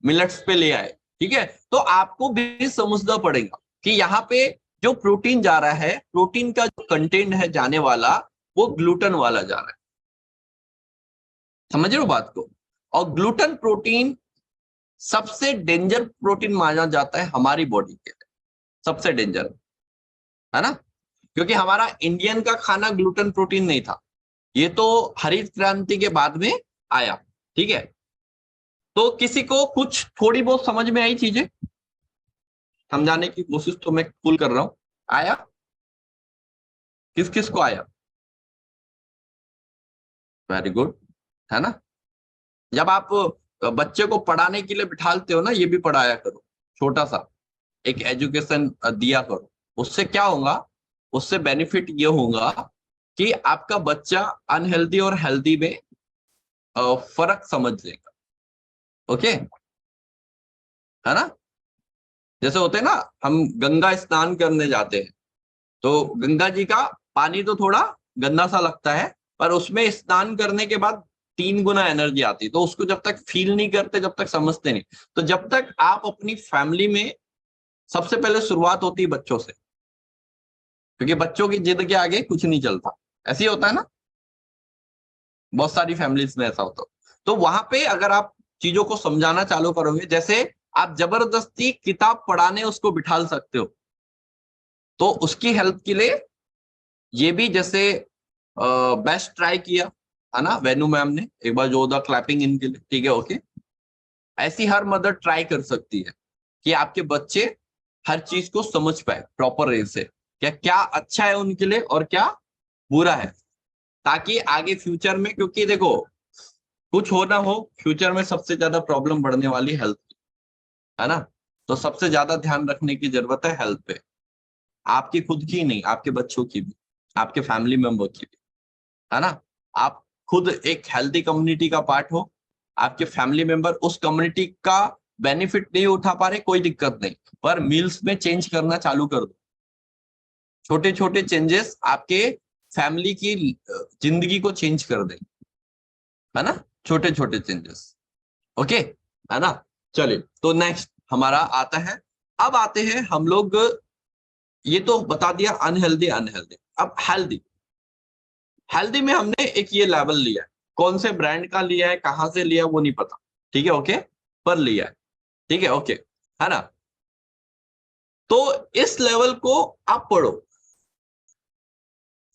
A: मिलेट्स पे ले आए, ठीक है। तो आपको भी समझना पड़ेगा कि यहाँ पे जो प्रोटीन जा रहा है, प्रोटीन का जो कंटेंट है जाने वाला, वो ग्लूटन वाला जा रहा है, समझ रहे हो बात को। और ग्लूटन प्रोटीन सबसे डेंजर प्रोटीन माना जाता है हमारी बॉडी के लिए, सबसे डेंजर, है ना, क्योंकि हमारा इंडियन का खाना ग्लूटन प्रोटीन नहीं था, ये तो हरित क्रांति के बाद में आया, ठीक है। तो किसी को कुछ थोड़ी बहुत समझ में आई चीजें, समझाने की कोशिश तो मैं फुल कर रहा हूं, आया? किस किस को आया? वेरी गुड, है ना। जब आप बच्चे को पढ़ाने के लिए बिठाते हो ना, ये भी पढ़ाया करो, छोटा सा एक एजुकेशन दिया करो। उससे क्या होगा, उससे बेनिफिट ये होगा कि आपका बच्चा अनहेल्दी और हेल्दी में फर्क समझ लेगा। ओके, है ना। जैसे होते हैं ना, हम गंगा स्नान करने जाते हैं, तो गंगा जी का पानी तो थोड़ा गंदा सा लगता है, पर उसमें स्नान करने के बाद 3 गुना एनर्जी आती है। तो उसको जब तक फील नहीं करते, जब तक समझते नहीं, तो जब तक आप अपनी फैमिली में, सबसे पहले शुरुआत होती है बच्चों से, क्योंकि बच्चों की जिद के आगे कुछ नहीं चलता। ऐसे ही होता है ना, बहुत सारी फैमिलीज में ऐसा होता है। तो वहां पे अगर आप चीजों को समझाना चालू करोगे, जैसे आप जबरदस्ती किताब पढ़ाने उसको बिठा सकते हो, तो उसकी हेल्प के लिए ये भी, जैसे बेस्ट ट्राई किया है ना वेनू मैम ने, एक बार जोरदार क्लैपिंग इनके लिए, ठीक है, ओके। ऐसी हर मदर ट्राई कर सकती है कि आपके बच्चे हर चीज को समझ पाए प्रॉपर वे से, क्या क्या अच्छा है उनके लिए और क्या बुरा है, ताकि आगे फ्यूचर में, क्योंकि देखो कुछ हो ना हो, फ्यूचर में सबसे ज्यादा प्रॉब्लम बढ़ने वाली हेल्थ की, है ना। तो सबसे ज्यादा ध्यान रखने की जरूरत है हेल्थ पे, आपकी खुद की नहीं, आपके बच्चों की भी, आपके फैमिली मेंबर की भी, है ना। आप खुद एक हेल्दी कम्युनिटी का पार्ट हो, आपके फैमिली मेंबर उस कम्युनिटी का बेनिफिट नहीं उठा पा रहे, कोई दिक्कत नहीं, पर मील्स में चेंज करना चालू कर दो। छोटे छोटे चेंजेस आपके फैमिली की जिंदगी को चेंज कर देंगे, है ना, छोटे छोटे चेंजेस। ओके, है ना। चलिए, तो नेक्स्ट हमारा आता है, अब आते हैं हम लोग, ये तो बता दिया अनहेल्दी अनहेल्दी, अब हेल्दी। हेल्दी में हमने एक ये लेवल लिया है, कौन से ब्रांड का लिया है, कहां से लिया है वो नहीं पता, ठीक है, ओके, पर लिया है, ठीक है, ओके, है ना। तो इस लेवल को आप पढ़ो,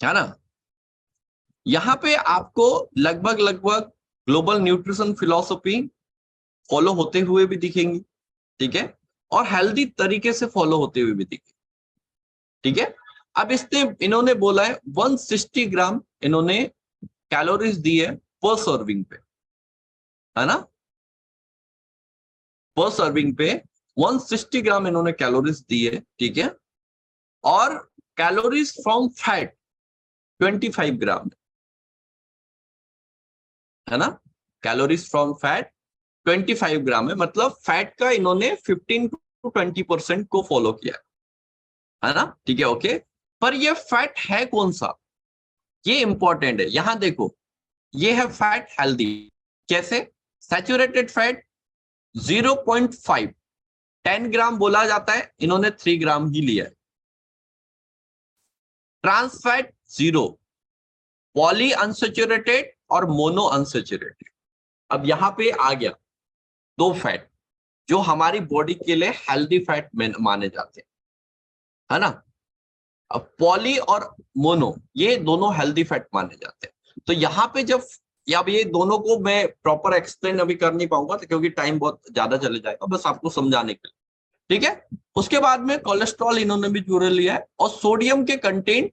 A: है ना। यहां पे आपको लगभग लगभग ग्लोबल न्यूट्रिशन फिलॉसफी फॉलो होते हुए भी दिखेंगी, ठीक है, और हेल्दी तरीके से फॉलो होते हुए भी दिखेंगी, ठीक है। अब इसने इन्होंने बोला है 160 ग्राम इन्होंने कैलोरीज दी है पर सर्विंग पे, है ना, पर सर्विंग पे 160 ग्राम इन्होंने कैलोरीज दी है, ठीक है। और कैलोरीज फ्रॉम फैट 25 ग्राम, है ना। कैलोरीज फ्रॉम फैट 25 ग्राम है, मतलब फैट का इन्होंने 15 to 20% को फॉलो किया, है ना, ठीक है, ओके। पर ये फैट है कौन सा, ये इंपॉर्टेंट है। यहां देखो, ये है फैट हेल्दी, कैसे, सैचुरेटेड फैट 0.5, 10 ग्राम बोला जाता है, इन्होंने 3 ग्राम ही लिया है। ट्रांस फैट 0, पॉली अनसेचुरेटेड और मोनो अनसेचुरेटेड। अब यहां पे आ गया 2 फैट जो हमारी बॉडी के लिए हेल्दी फैट माने जाते हैं, है ना। अब पॉली और मोनो ये दोनों हेल्दी फैट माने जाते हैं। तो यहाँ पे जब, या अब ये दोनों को मैं प्रॉपर एक्सप्लेन अभी कर नहीं पाऊंगा, तो क्योंकि टाइम बहुत ज्यादा चले जाएगा, बस आपको समझाने के लिए, ठीक है। उसके बाद में कोलेस्ट्रॉल इन्होंने भी जोड़े लिया है, और सोडियम के कंटेंट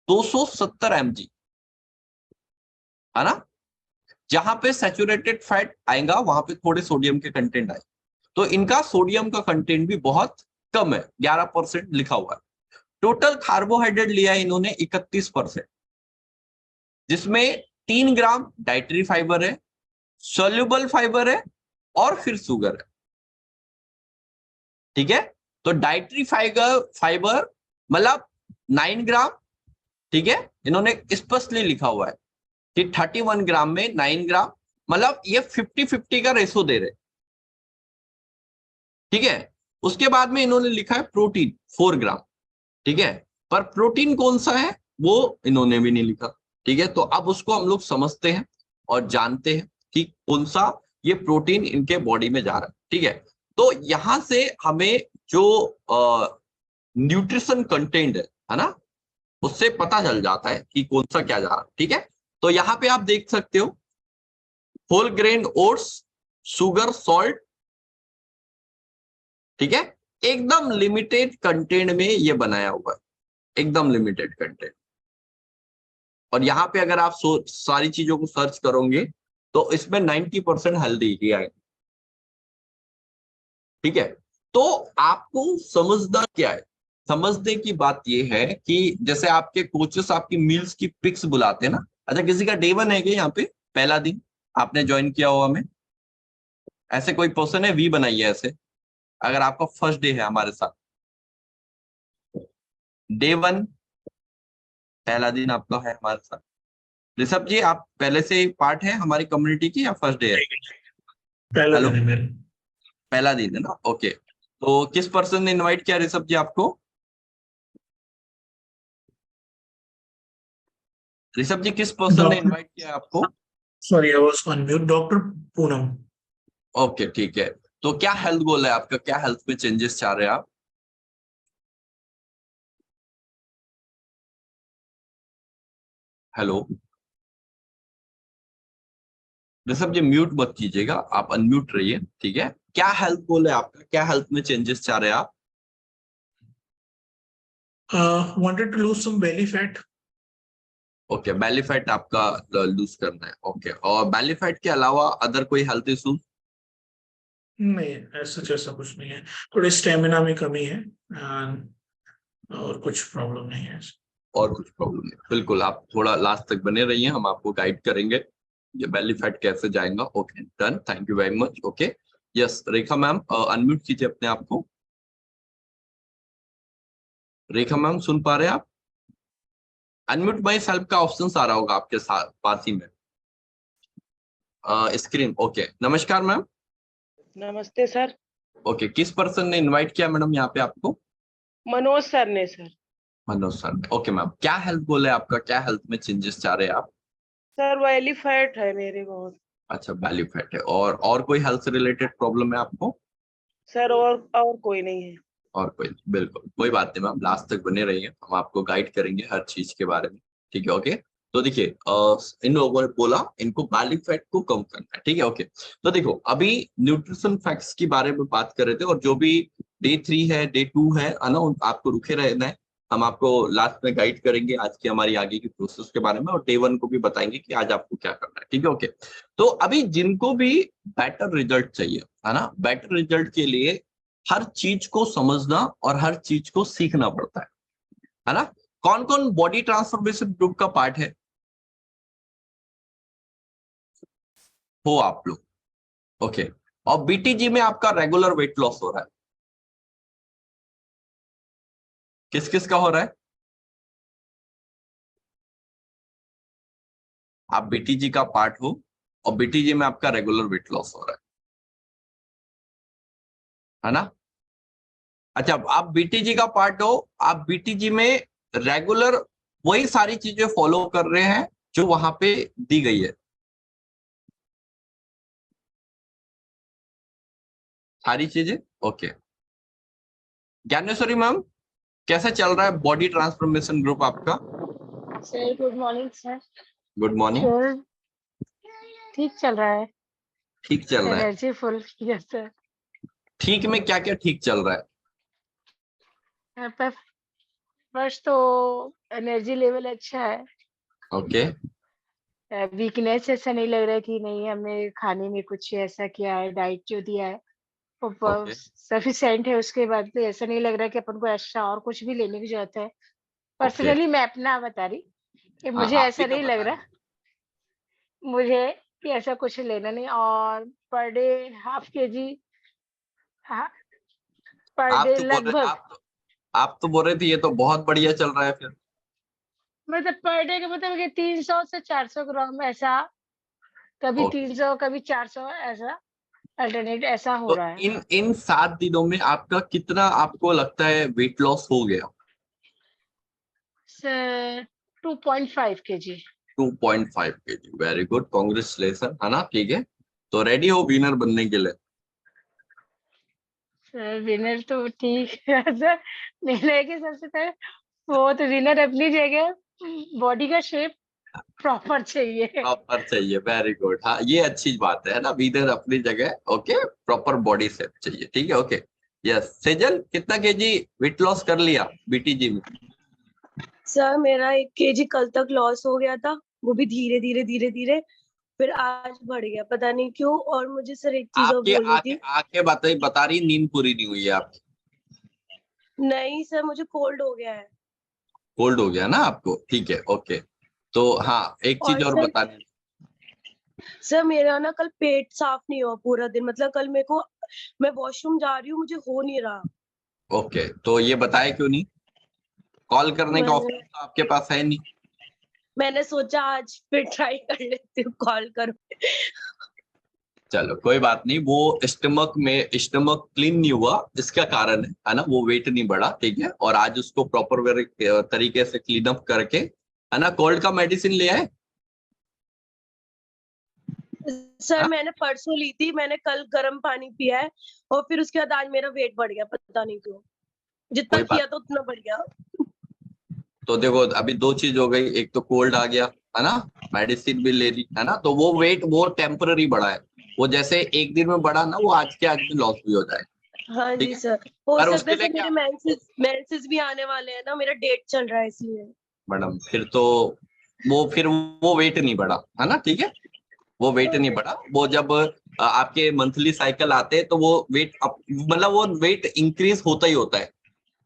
A: 270 mg, है ना। जहां पे सैचुरेटेड फैट आएगा वहां पे थोड़े सोडियम के कंटेंट आए, तो इनका सोडियम का कंटेंट भी बहुत कम है, 11% लिखा हुआ है। टोटल कार्बोहाइड्रेट लिया है इन्होंने 31%, जिसमें 3 ग्राम डाइटरी फाइबर है, सोल्यूबल फाइबर है, और फिर शुगर है, ठीक है। तो डाइटरी फाइबर फाइबर मतलब 9 ग्राम, ठीक है, इन्होंने स्पष्टली लिखा हुआ है कि 31 ग्राम में 9 ग्राम, मतलब ये 50-50 का रेशो दे रहे, ठीक है। उसके बाद में इन्होंने लिखा है प्रोटीन 4 ग्राम, ठीक है, पर प्रोटीन कौन सा है वो इन्होंने भी नहीं लिखा, ठीक है। तो अब उसको हम लोग समझते हैं और जानते हैं कि कौन सा ये प्रोटीन इनके बॉडी में जा रहा है, ठीक है। तो यहां से हमें जो न्यूट्रिशन कंटेंट है ना, उससे पता चल जाता है कि कौन सा क्या जा रहा है, ठीक है। तो यहाँ पे आप देख सकते हो whole grain oats, sugar, salt, ठीक है, एकदम लिमिटेड कंटेंट में ये बनाया हुआ है, एकदम लिमिटेड कंटेंट। और यहाँ पे अगर आप सारी चीजों को सर्च करोगे तो इसमें 90% हेल्दी ही आएगा, ठीक है, तो आपको समझना क्या है, समझने की बात ये है कि जैसे आपके कोचेस आपकी मील्स की पिक्स बुलाते हैं ना। अच्छा, किसी का डे 1 है क्या यहाँ पे, पहला दिन आपने ज्वाइन किया हुआ में? ऐसे कोई पर्सन है, वी बनाइए ऐसे, अगर आपका फर्स्ट डे है हमारे साथ, डे 1 पहला दिन आपका है हमारे साथ। ऋषभ जी, आप पहले से पार्ट है हमारी कम्युनिटी की या फर्स्ट डे है?
C: पहला
A: हेलो,
C: दिन है मेरा।
A: पहला दिन है ना, ओके। तो किस पर्सन ने इनवाइट किया ऋषभ जी आपको? ऋषभ जी, किस पर्सन ने
C: डॉक्टर,
A: इनवाइट किया आपको?
C: Sorry I was on mute. Doctor Poonam.
A: Okay, ठीक है। तो क्या हेल्थ गोल है आपका, क्या हेल्थ में चेंजेस चाह रहे हैं आप? हेलो ऋषभ जी, म्यूट मत कीजिएगा, आप अनम्यूट रहिए, ठीक है। क्या हेल्थ गोल है आपका, क्या हेल्थ में चेंजेस चाह रहे हैं आप?
C: Wanted to lose some belly fat.
A: Okay, belly fat आपका लूज करना है, ओके। और बेली फैट के अलावा अदर कोई हेल्थ इशू?
C: नहीं, ऐसा कुछ नहीं है। थोड़ी स्टेमिना में कमी है, और कुछ प्रॉब्लम नहीं है।
A: और कुछ प्रॉब्लम नहीं, बिल्कुल आप थोड़ा लास्ट तक बने रहिए, हम आपको गाइड करेंगे ये बेली फैट कैसे जाएगा। Okay, done, thank you very much. Okay, yes Rekha ma'am, unmute कीजिए अपने आप को। रेखा मैम, सुन पा रहे हैं आप? अनम्यूट माई सेल्फ का ऑप्शन आ रहा होगा आपके साथ पास ही में स्क्रीन। ओके, नमस्कार मैम।
D: नमस्ते सर।
A: ओके, किस पर्सन ने इनवाइट किया मैडम यहाँ पे आपको?
D: मनोज सर ने sir.
A: Manoj sir. Okay ma'am, क्या हेल्थ गोल है आपका, क्या हेल्थ में चेंजेस चाह रहे हैं आप?
D: सर वैली फैट है मेरे बहुत।
A: अच्छा, बैली फैट है, और कोई हेल्थ से रिलेटेड प्रॉब्लम है आपको?
D: सर और कोई नहीं है।
A: और कोई नहीं, बिल्कुल कोई बात नहीं मैम, लास्ट तक बने रहिए, हम आपको गाइड करेंगे हर चीज के बारे में, ठीक है। ओके, तो देखिए इन लोगों ने बोला इनको बैली फैट को कम करना है, ठीक है। ओके, तो देखो अभी न्यूट्रिशन फैक्ट्स के बारे में बात कर रहे थे, और जो भी डे 3 है, डे 2 है ना, आपको रुके रहना है। हम आपको लास्ट में गाइड करेंगे आज की हमारी आगे की प्रोसेस के बारे में, और डे 1 को भी बताएंगे कि आज आपको क्या करना है, ठीक है। ओके, तो अभी जिनको भी बेटर रिजल्ट चाहिए है ना, बेटर रिजल्ट के लिए हर चीज को समझना और हर चीज को सीखना पड़ता है ना। कौन कौन बॉडी ट्रांसफॉर्मेशन ग्रुप का पार्ट है हो आप लोग? ओके, और बीटीजी में आपका रेगुलर वेट लॉस हो रहा है, किस किस का हो रहा है? आप बीटीजी का पार्ट हो और बीटीजी में आपका रेगुलर वेट लॉस हो रहा है ना। अच्छा, आप बीटीजी का पार्ट हो, आप बीटीजी में रेगुलर वही सारी चीजें फॉलो कर रहे हैं जो वहां पे दी गई है, सारी चीजें। ओके, ज्ञानेश्वरी मैम, कैसे चल रहा है बॉडी ट्रांसफॉर्मेशन ग्रुप आपका?
E: Sir good morning sir.
A: Good morning.
E: Sir ठीक चल रहा है,
A: ठीक चल रहा है?
E: Energy full. Yes sir.
A: ठीक में क्या क्या ठीक चल रहा है?
E: फर्स्ट तो एनर्जी लेवल अच्छा है।
A: ओके,
E: वीकनेस ऐसा नहीं लग रहा है कि नहीं हमने खाने में कुछ ऐसा किया है, डाइट जो दिया है वो
A: ओके,
E: सफिशिएंट है। उसके बाद भी ऐसा नहीं लग रहा है कि अपन को एक्स्ट्रा और कुछ भी लेने की जरूरत है।
A: ओके।
E: पर्सनली मैं अपना बता रही कि
A: हाँ,
E: मुझे
A: आप भी
E: ऐसा
A: तो
E: नहीं लग
A: बता
E: रहा
A: रहे
E: मुझे कि ऐसा कुछ लेना नहीं। और पर डे हाफ के जी, पर
A: आप
E: डे
A: तो बोल रहे
E: लगभग,
A: आप तो बोल रहे थे ये तो बहुत बढ़िया चल रहा है फिर।
E: मतलब पर डे का मतलब कि 300 से 400 ग्राम ऐसा, कभी
A: ओके,
E: 300 कभी 400 ऐसा अल्टरनेट ऐसा हो
A: तो
E: रहा है।
A: इन 7 दिनों में आपका कितना आपको लगता है वेट लॉस हो गया?
E: Sir 2.5 kg।
A: 2.5 kg, very good, congratulation, है ना, ठीक है। तो रेडी हो विनर बनने के लिए?
E: सर विनर तो ठीक है सर, मिले कि सबसे पहले वो तो विनर अपनी जगह, बॉडी का शेप प्रॉपर चाहिए।
A: प्रॉपर चाहिए, वेरी गुड, हाँ ये अच्छी बात है ना, विनर अपनी जगह, ओके, प्रॉपर बॉडी शेप चाहिए, ठीक है। ओके, यस सेजल, कितना केजी वेट लॉस कर लिया बीटीजी में?
F: सर मेरा 1 kg कल तक लॉस हो गया था, वो भी धीरे धीरे धीरे धीरे। फिर आज बढ़ गया, पता नहीं क्यों। और मुझे सर एक चीज और
A: आपकी
F: बोलनी
A: आंखें
F: थी।
A: आंखें बता रही नींद पूरी नहीं हुई है आपकी।
F: नहीं सर, मुझे कोल्ड हो गया है।
A: कोल्ड हो गया ना आपको, ठीक है, ओके। तो हाँ, एक चीज
F: और
A: और
F: सर
A: बतानी।
F: सर मेरा ना कल पेट साफ नहीं हुआ पूरा दिन, मतलब कल मेरे को, मैं वॉशरूम जा रही हूँ, मुझे हो नहीं रहा।
A: ओके, तो ये बताया क्यों नहीं? कॉल करने का
F: मैंने
A: ऑप्शन तो आपके पास है नहीं।
F: मैंने सोचा आज फिर ट्राई कर लेती हूँ, कॉल करूँ।
A: चलो कोई बात नहीं, वो स्टमक क्लीन नहीं हुआ, इसका कारण है ना, वो वेट नहीं बढ़ा, ठीक है। और आज उसको प्रॉपर तरीके से क्लीन अप करके, है ना, कोल्ड का मेडिसिन ले आए।
F: सर
A: हाँ?
F: मैंने परसों ली थी, मैंने कल गर्म पानी पिया है, और फिर उसके बाद आज मेरा वेट बढ़ गया, पता नहीं क्यों। जितना
A: कोई बात,
F: किया था उतना बढ़ गया।
A: तो देखो अभी दो चीज हो गई, एक तो कोल्ड आ गया, है ना, मेडिसिन भी ले ली, है ना, तो वो वेट वो टेम्पररी बढ़ा है। वो जैसे एक दिन में बढ़ा ना, वो आज के आज में लॉस भी हो जाए,
F: हाँ
A: ठीक
F: जी
A: है।
F: सर, हो
A: पर
F: सकता
A: उसके
F: है
A: लिए
F: सर
A: क्या,
F: मेरे मेंसेस भी आने वाले हैं ना, मेरा डेट चल रहा है इसलिए।
A: मैडम फिर तो वो वेट नहीं बढ़ा, है ना, ठीक है। वो वेट नहीं बढ़ा, वो जब आपके मंथली साइकिल आते हैं तो वो वेट मतलब वो वेट इंक्रीज होता ही होता है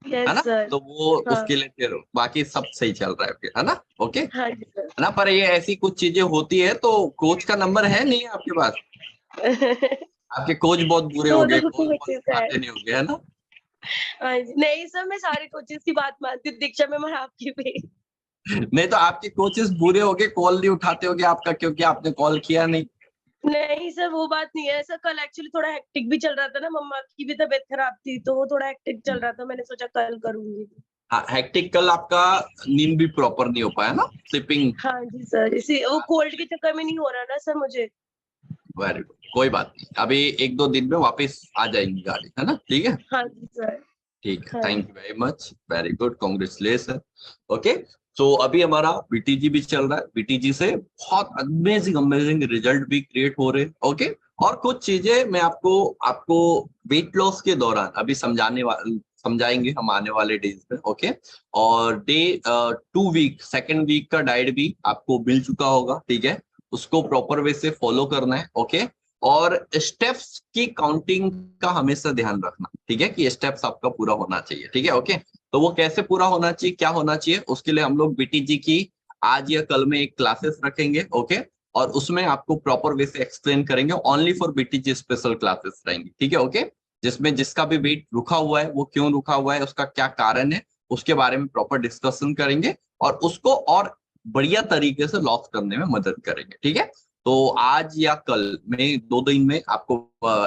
F: यस
A: ना।
F: सर।
A: तो वो
F: हाँ
A: उसके लिए फिर बाकी सब सही चल रहा है फिर, है ना, ओके, है
F: हाँ जी सर।
A: ना। पर ये ऐसी कुछ चीजें होती है, तो कोच का नंबर है नहीं आपके पास? आपके कोच बहुत बुरे हो
F: दो
A: गए,
F: दो
A: कॉल कॉल
F: कोचेस है।
A: उठाते नहीं हो गए, है ना।
F: हाँ जी, नहीं सर मैं सारे कोचेस की बात मानती हूँ, दीक्षा मैम और आपकी भी।
A: नहीं तो आपके कोचेस बुरे हो गए, कॉल नहीं उठाते होगे आपका, क्योंकि आपने कॉल किया नहीं।
F: नहीं सर वो बात नहीं है सर, कल एक्चुअली थोड़ा हेक्टिक भी चल रहा था ना, मम्मा की भी तबीयत खराब थी, तो वो थोड़ा हेक्टिक चल रहा था, मैंने सोचा कल करूंगी।
A: हाँ, हेक्टिक, कल आपका नींद भी प्रॉपर नहीं हो पाया ना, स्लीपिंग।
F: हाँ जी सर, इसी वो कोल्ड के चक्कर में नहीं हो रहा ना सर मुझे।
A: वेरी गुड, कोई बात नहीं, अभी एक दो दिन में वापस आ जाएंगी गाड़ी, है ना, ठीक है।
F: हाँ जी सर।
A: ठीक है,
F: हाँ
A: थैंक
F: जी।
A: You very much, very good, congratulation. Okay, तो अभी हमारा बीटीजी भी चल रहा है, बीटीजी से बहुत अमेजिंग अमेजिंग रिजल्ट भी क्रिएट हो रहे हैं, ओके। और कुछ चीजें मैं आपको आपको वेट लॉस के दौरान अभी समझाएंगे हम आने वाले डेज में, ओके। और डे 2 वीक, सेकेंड वीक का डाइट भी आपको मिल चुका होगा, ठीक है। उसको प्रॉपर वे से फॉलो करना है, ओके। और स्टेप्स की काउंटिंग का हमेशा ध्यान रखना, ठीक है, कि स्टेप्स आपका पूरा होना चाहिए, ठीक है, ओके। तो वो कैसे पूरा होना चाहिए, क्या होना चाहिए, उसके लिए हम लोग बीटीजी की आज या कल में एक क्लासेस रखेंगे, ओके। और उसमें आपको प्रॉपर वे से एक्सप्लेन करेंगे, only for BTG special classes रहेंगी, ठीक है, ओके। जिसमें जिसका भी वेट रुका हुआ है, वो क्यों रुका हुआ है, उसका क्या कारण है, उसके बारे में प्रॉपर डिस्कशन करेंगे, और उसको और बढ़िया तरीके से लॉस करने में मदद करेंगे, ठीक है। तो आज या कल में 2 दिन में आपको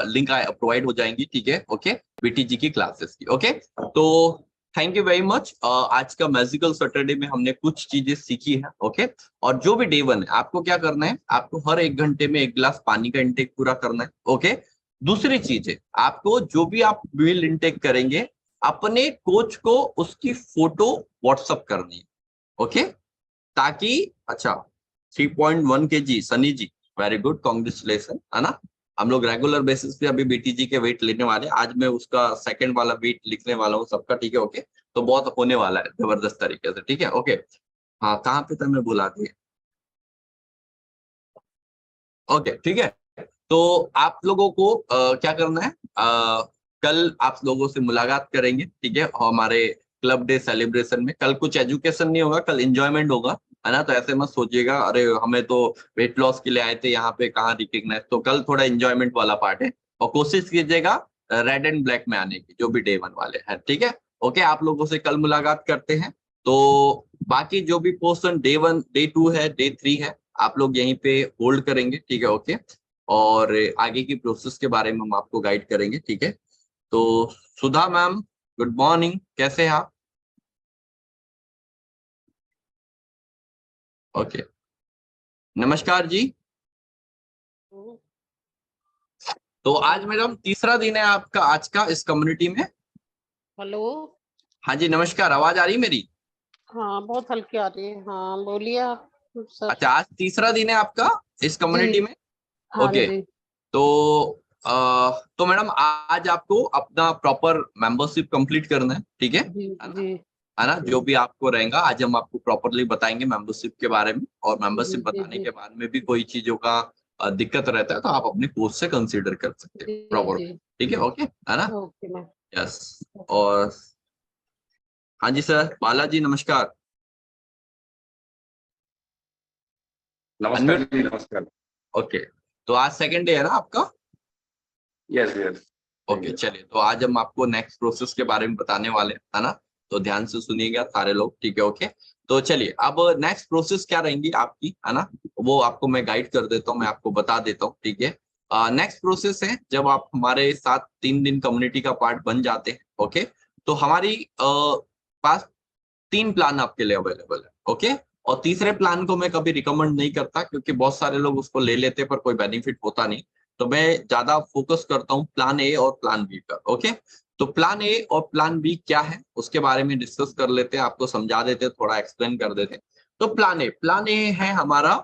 A: लिंक प्रोवाइड हो जाएंगी, ठीक है, ओके, बीटीजी की क्लासेस की, ओके। तो थैंक यू वेरी मच। आज का मैजिकल सैटरडे में हमने कुछ चीजें सीखी है, ओके। और जो भी डे 1 है, आपको क्या करना है, आपको हर 1 घंटे में 1 गिलास पानी का इंटेक पूरा करना है, ओके। दूसरी चीज है, आपको जो भी आप मील इंटेक करेंगे, अपने कोच को उसकी फोटो व्हाट्सअप करनी है, ओके। ताकि, अच्छा, 3.1 kg सनी जी, वेरी गुड, कॉन्ग्रेचुलेशन, है ना। हम लोग रेगुलर बेसिस पे अभी बीटीजी के वेट लेने वाले हैं, आज मैं उसका सेकंड वाला वेट लिखने वाला हूँ सबका, ठीक है, ओके। तो बहुत होने वाला है जबरदस्त तरीके से, ठीक है, ओके। हाँ, कहाँ पे था, मैं भुला दिया, ओके, ठीक है। तो आप लोगों को क्या करना है, कल आप लोगों से मुलाकात करेंगे, ठीक है, हमारे क्लब डे सेलिब्रेशन में। कल कुछ एजुकेशन नहीं होगा, कल एंजॉयमेंट होगा, है ना। तो ऐसे मत सोचिएगा अरे हमें तो वेट लॉस के लिए आए थे, यहाँ पे कहाँ रिकग्नाइज। तो कल थोड़ा एंजॉयमेंट वाला पार्ट है, और कोशिश कीजिएगा रेड एंड ब्लैक में आने की, जो भी डे 1 वाले हैं, ठीक है, ओके। आप लोगों से कल मुलाकात करते हैं। तो बाकी जो भी पोर्शन डे 1 डे 2 है, डे 3 है, आप लोग यहीं पे होल्ड करेंगे, ठीक है, ओके। और आगे की प्रोसेस के बारे में हम आपको गाइड करेंगे, ठीक है। तो सुधा मैम, गुड मॉर्निंग, कैसे हैं आप? ओके, नमस्कार जी। तो आज मैडम तीसरा दिन है आपका आज का इस कम्युनिटी में।
G: हेलो।
A: हाँ जी, नमस्कार, आवाज आ रही मेरी?
G: हाँ बहुत हल्की आ रही है, हाँ बोलिए आप सर।
A: अच्छा, आज तीसरा दिन है आपका इस कम्युनिटी
G: जी
A: में,
G: हाँ
A: ओके।
G: जी।
A: तो तो मैडम आज आपको अपना प्रॉपर मेंबरशिप कंप्लीट करना है, ठीक है
G: जी
A: ना।
G: जी
A: है ना, जो भी आपको रहेगा आज हम आपको प्रॉपरली बताएंगे मेंबरशिप के बारे में, और मेंबरशिप
G: जी,
A: बताने
G: जी।
A: के बाद में भी कोई चीजों का दिक्कत रहता है तो आप अपने कोच से कंसीडर कर सकते हैं
G: जी,
A: प्रॉपर।
G: जी।
A: ठीक है, ओके, है ना।
G: Okay ma'am.
A: यस। और हाँ जी सर, बालाजी नमस्कार।
H: नमस्कार
A: अनम्यूट।
H: जी, नमस्कार।
A: ओके, तो आज सेकंड डे है ना आपका।
H: Yes yes.
A: ओके, चलिए, तो आज हम आपको नेक्स्ट प्रोसेस के बारे में बताने वाले हैं, है ना, तो ध्यान से सुनिएगा सारे लोग, ठीक है, ओके। तो चलिए, अब नेक्स्ट प्रोसेस क्या रहेंगी आपकी, है ना, वो आपको मैं गाइड कर देता हूँ, मैं आपको बता देता हूँ, ठीक है। नेक्स्ट प्रोसेस है जब आप हमारे साथ 3 दिन कम्युनिटी का पार्ट बन जाते हैं, ओके, तो हमारी पास 3 प्लान आपके लिए अवेलेबल है, ओके। और तीसरे प्लान को मैं कभी रिकमेंड नहीं करता क्योंकि बहुत सारे लोग उसको ले लेते पर कोई बेनिफिट होता नहीं, तो मैं ज्यादा फोकस करता हूँ प्लान ए और प्लान बी पर, ओके। तो प्लान ए और प्लान बी क्या है उसके बारे में डिस्कस कर लेते हैं, आपको समझा देते हैं, थोड़ा एक्सप्लेन कर देते हैं। तो प्लान ए है हमारा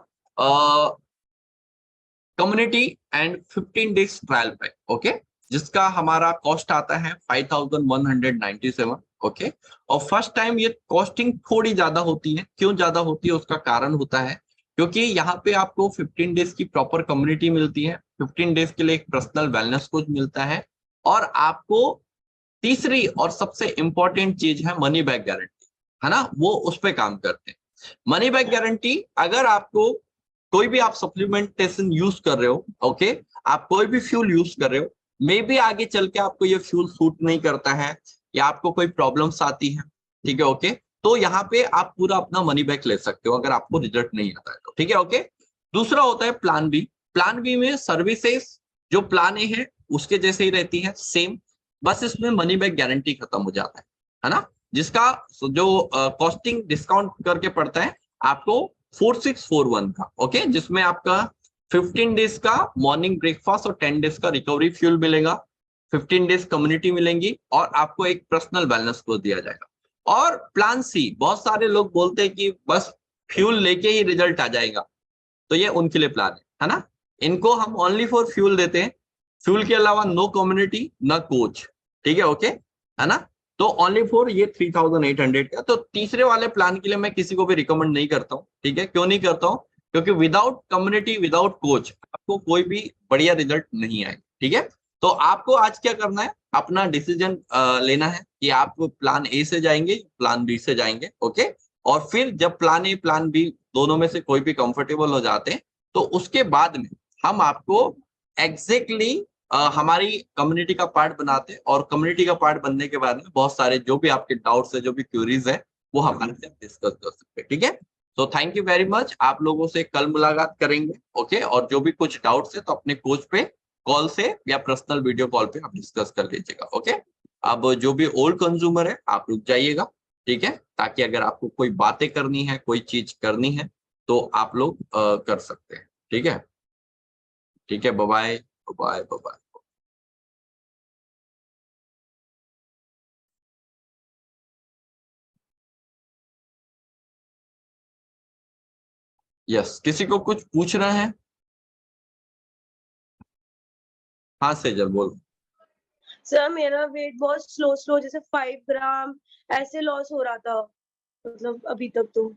A: community and 15 days trial pack, okay, जिसका हमारा कॉस्ट आता है 5197, ओके। और फर्स्ट टाइम ये कॉस्टिंग थोड़ी ज्यादा होती है, क्यों ज्यादा होती है उसका कारण होता है क्योंकि यहाँ पे आपको 15 डेज की प्रॉपर कम्युनिटी मिलती है, 15 डेज के लिए एक पर्सनल वेलनेस कोच मिलता है, और आपको तीसरी और सबसे इंपॉर्टेंट चीज है मनी बैक गारंटी, है ना, वो उस पर काम करते हैं। मनी बैक गारंटी, अगर आपको कोई भी आप सप्लीमेंटेशन यूज कर रहे हो, ओके, आप कोई भी फ्यूल यूज कर रहे हो, मे बी आगे चल के आपको ये फ्यूल सूट नहीं करता है या आपको कोई प्रॉब्लम्स आती है, ठीक है, ओके, तो यहाँ पे आप पूरा अपना मनी बैक ले सकते हो अगर आपको रिजल्ट नहीं आता है तो, ठीक है, ओके। दूसरा होता है प्लान बी। प्लान बी में सर्विसेज जो प्लान ए है उसके जैसे ही रहती है, सेम, बस इसमें मनी बैक गारंटी खत्म हो जाता है ना, जिसका जो कॉस्टिंग डिस्काउंट करके पड़ता है आपको 4641 का, ओके, जिसमें आपका 15 डेज का मॉर्निंग ब्रेकफास्ट और 10 डेज का रिकवरी फ्यूल मिलेगा, 15 डेज कम्युनिटी मिलेंगी, और आपको एक पर्सनल बैलेंस कोच दिया जाएगा। और प्लान सी, बहुत सारे लोग बोलते हैं कि बस फ्यूल लेके ही रिजल्ट आ जाएगा, तो ये उनके लिए प्लान है ना, इनको हम ओनली फॉर फ्यूल देते हैं, फ्यूल के अलावा नो कम्युनिटी न कोच, ठीक है, ओके, है ना, तो ओनली फॉर ये 3800 का। तो तीसरे वाले प्लान के लिए मैं किसी को भी रिकमेंड नहीं करता हूँ, ठीक है, क्यों नहीं करता हूँ, क्योंकि विदाउट कम्युनिटी विदाउट कोच आपको कोई भी बढ़िया रिजल्ट नहीं आएगा, ठीक है। तो आपको आज क्या करना है, अपना डिसीजन लेना है कि आप प्लान ए से जाएंगे, प्लान बी से जाएंगे, ओके। और फिर जब प्लान ए प्लान बी दोनों में से कोई भी कंफर्टेबल हो जाते हैं तो उसके बाद में हम आपको एग्जैक्टली हमारी कम्युनिटी का पार्ट बनाते हैं, और कम्युनिटी का पार्ट बनने के बाद में बहुत सारे जो भी आपके डाउट्स है, जो भी क्यूरीज है, वो हमारे साथ डिस्कस कर सकते हैं, ठीक है। तो थैंक यू वेरी मच, आप लोगों से कल मुलाकात करेंगे, ओके, और जो भी कुछ डाउट्स है तो अपने कोच पे कॉल से या पर्सनल वीडियो कॉल पे आप डिस्कस कर लीजिएगा, ओके। अब जो भी ओल्ड कंज्यूमर है आप रुक जाइएगा, ठीक है, ताकि अगर आपको कोई बातें करनी है, कोई चीज करनी है तो आप लोग कर सकते हैं, ठीक है, ठीक है, बाय बाय बाय। यस, किसी को कुछ पूछना है? हाँ सेजल बोल।
F: सर मेरा वेट बहुत स्लो स्लो जैसे 5 ग्राम ऐसे लॉस हो रहा था, मतलब अभी तक तो।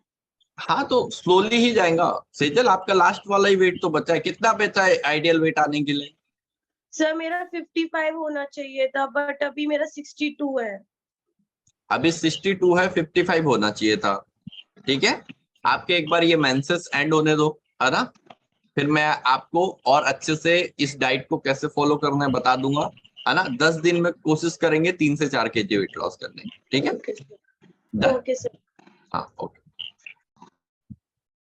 A: हाँ तो स्लोली ही जाएगा सेजल, आपका लास्ट वाला ही वेट तो बचा है, कितना बचा है आइडियल वेट आने के लिए?
F: सर मेरा 55 होना चाहिए था बट अभी मेरा 62 है।
A: अभी 62 है, 55 होना चाहिए था, ठीक है। आपके एक बार ये मेंसेस एंड होने दो, है ना, फिर मैं आपको और अच्छे से इस डाइट को कैसे फॉलो करना है बता दूंगा, है ना। 10 दिन में कोशिश करेंगे 3 से 4 kg वेट लॉस करने की, ठीक है, डन।
F: Okay sir.
A: हाँ ओके,